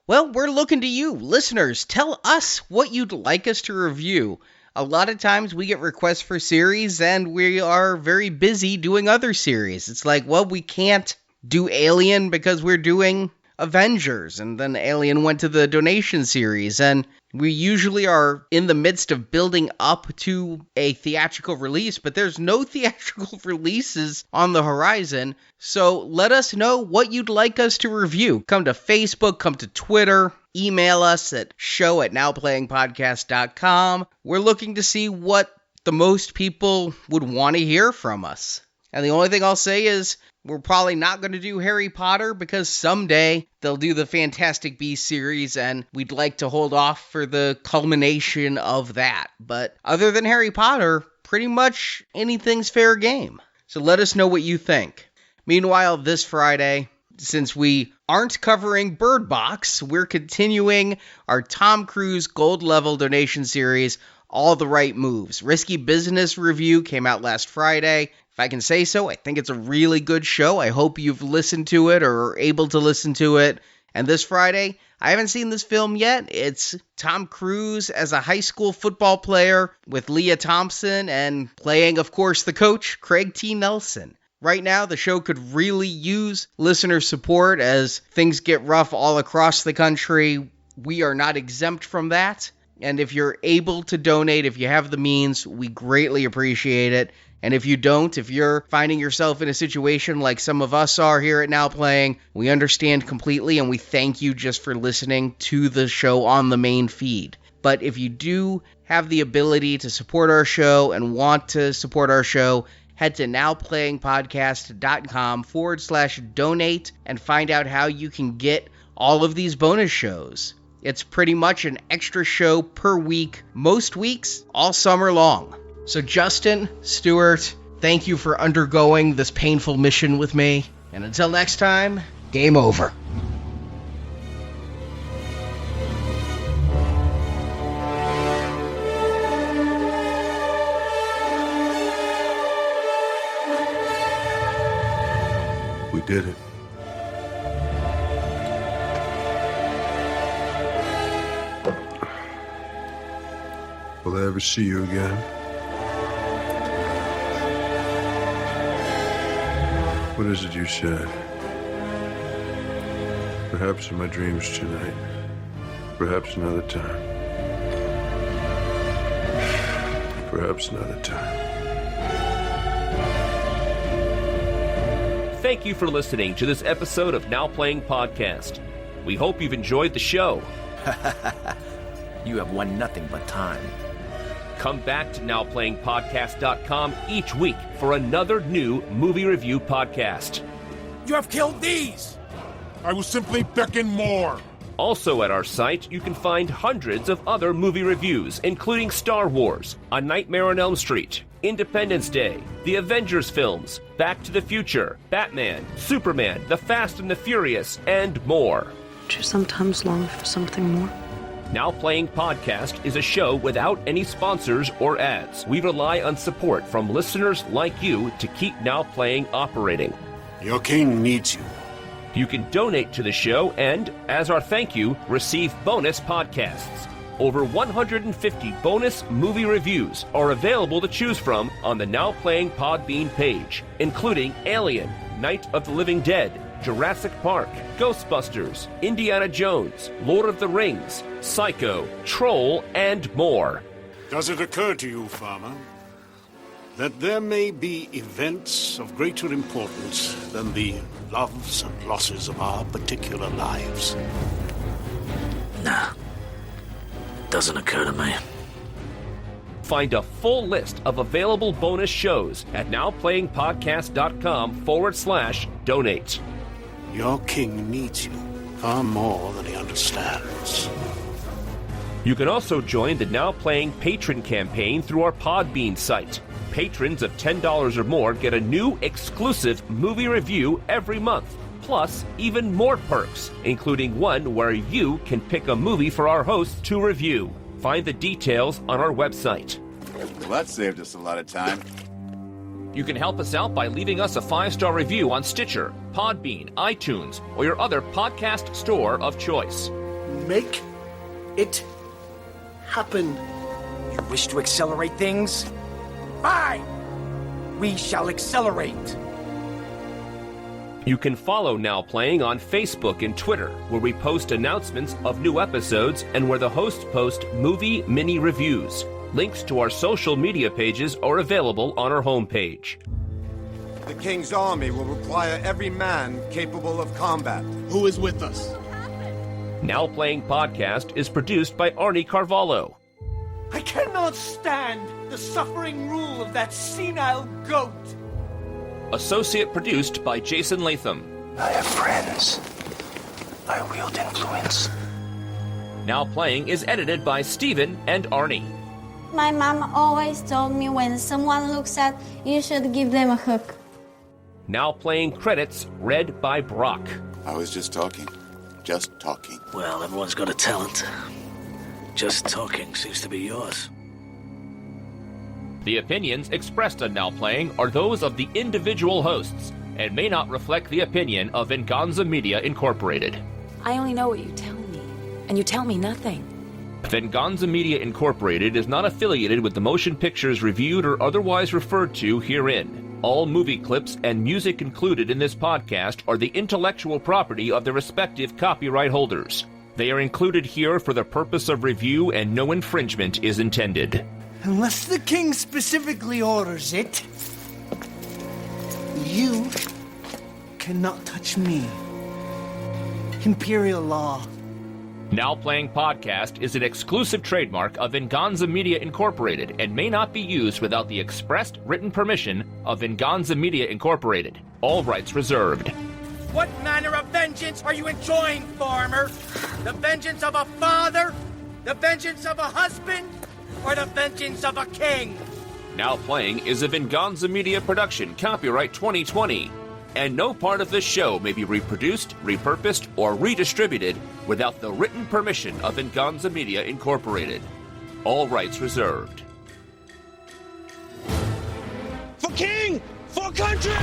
Well, we're looking to you, listeners. Tell us what you'd like us to review. A lot of times we get requests for series, and we are very busy doing other series. It's like, well, we can't do Alien because we're doing Avengers, and then Alien went to the donation series, and we usually are in the midst of building up to a theatrical release, but there's no theatrical releases on the horizon, so let us know what you'd like us to review. Come to Facebook, come to Twitter, email us at show@nowplayingpodcast.com. We're looking to see what the most people would want to hear from us. And the only thing I'll say is we're probably not going to do Harry Potter because someday they'll do the Fantastic Beasts series and we'd like to hold off for the culmination of that. But other than Harry Potter, pretty much anything's fair game. So let us know what you think. Meanwhile, this Friday, since we aren't covering Bird Box, we're continuing our Tom Cruise Gold Level donation series, All the Right Moves. Risky Business review came out last Friday. If I can say so, I think it's a really good show. I hope you've listened to it or are able to listen to it. And this Friday, I haven't seen this film yet. It's Tom Cruise as a high school football player with Leah Thompson and playing, of course, the coach, Craig T. Nelson. Right now, the show could really use listener support as things get rough all across the country. We are not exempt from that. And if you're able to donate, if you have the means, we greatly appreciate it. And if you don't, if you're finding yourself in a situation like some of us are here at Now Playing, we understand completely and we thank you just for listening to the show on the main feed. But if you do have the ability to support our show and want to support our show, head to nowplayingpodcast.com/donate and find out how you can get all of these bonus shows. It's pretty much an extra show per week, most weeks, all summer long. So Justin, Stuart, thank you for undergoing this painful mission with me. And until next time, game over. We did it. Will I ever see you again? What is it you said? Perhaps in my dreams tonight. Perhaps another time. Perhaps another time. Thank you for listening to this episode of Now Playing Podcast. We hope you've enjoyed the show. You have won nothing but time. Come back to NowPlayingPodcast.com each week for another new movie review podcast. You have killed these! I will simply beckon more. Also at our site, you can find hundreds of other movie reviews, including Star Wars, A Nightmare on Elm Street, Independence Day, the Avengers films, Back to the Future, Batman, Superman, The Fast and the Furious, and more. Do you sometimes long for something more? Now Playing Podcast is a show without any sponsors or ads. We rely on support from listeners like you to keep Now Playing operating. Your king needs you. You can donate to the show and, as our thank you, receive bonus podcasts. Over 150 bonus movie reviews are available to choose from on the Now Playing Podbean page, including Alien, Night of the Living Dead, Jurassic Park, Ghostbusters, Indiana Jones, Lord of the Rings, Psycho, Troll, and more. Does it occur to you, Farmer, that there may be events of greater importance than the loves and losses of our particular lives? Nah. Doesn't occur to me. Find a full list of available bonus shows at nowplayingpodcast.com/donate. Your king needs you far more than he understands. You can also join the Now Playing patron campaign through our Podbean site. Patrons of $10 or more get a new exclusive movie review every month, plus even more perks, including one where you can pick a movie for our hosts to review. Find the details on our website. Well, that saved us a lot of time. You can help us out by leaving us a 5-star review on Stitcher, Podbean, iTunes, or your other podcast store of choice. Make it happen. You wish to accelerate things? Fine! We shall accelerate. You can follow Now Playing on Facebook and Twitter, where we post announcements of new episodes and where the hosts post movie mini reviews. Links to our social media pages are available on our homepage. The King's army will require every man capable of combat. Who is with us? Now Playing Podcast is produced by Arnie Carvalho. I cannot stand the suffering rule of that senile goat. Associate produced by Jason Latham. I have friends. I wield influence. Now Playing is edited by Steven and Arnie. My mom always told me when someone looks sad, you should give them a hug. Now Playing credits read by Brock. I was just talking. Just talking. Well, everyone's got a talent. Just talking seems to be yours. The opinions expressed on Now Playing are those of the individual hosts and may not reflect the opinion of Venganza Media Incorporated. I only know what you tell me, and you tell me nothing. Venganza Media Incorporated is not affiliated with the motion pictures reviewed or otherwise referred to herein. All movie clips and music included in this podcast are the intellectual property of the respective copyright holders. They are included here for the purpose of review and no infringement is intended. Unless the king specifically orders it, you cannot touch me. Imperial law. Now Playing Podcast is an exclusive trademark of Venganza Media Incorporated and may not be used without the expressed written permission of Venganza Media Incorporated. All rights reserved. What manner of vengeance are you enjoying, farmer? The vengeance of a father? The vengeance of a husband? Or the vengeance of a king? Now Playing is a Venganza Media production, copyright 2020. And no part of this show may be reproduced, repurposed, or redistributed without the written permission of Venganza Media Incorporated. All rights reserved. For king! For country!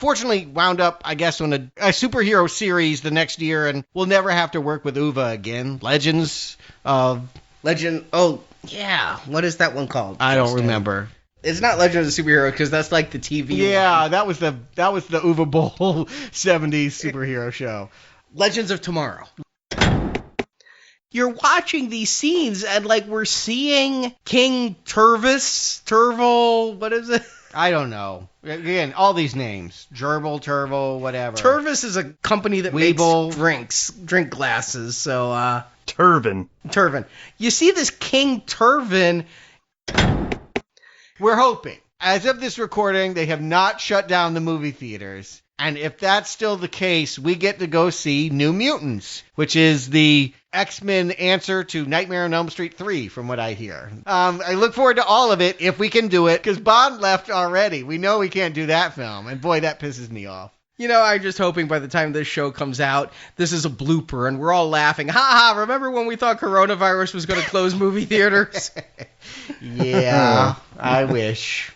Fortunately, wound up, I guess, on a superhero series the next year, and we'll never have to work with Uwe again. Oh, yeah. What is that one called? I don't remember. It's not Legend of the Superhero, because that's like the TV Yeah, one. that was the Uwe Boll 70s superhero show. Legends of Tomorrow. You're watching these scenes, and like we're seeing King Turvel, what is it? I don't know. Again, all these names. Gerbil, Turvel, whatever. Turvis is a company that makes drink glasses, so, Turvin. You see this King Turvin. We're hoping. As of this recording, they have not shut down the movie theaters. And if that's still the case, we get to go see New Mutants, which is the X-Men answer to Nightmare on Elm Street 3, from what I hear. I look forward to all of it, if we can do it, because Bond left already. We know we can't do that film, and boy, that pisses me off. You know, I'm just hoping by the time this show comes out, this is a blooper, and we're all laughing. Ha ha, remember when we thought coronavirus was going to close movie theaters? Yeah, I wish.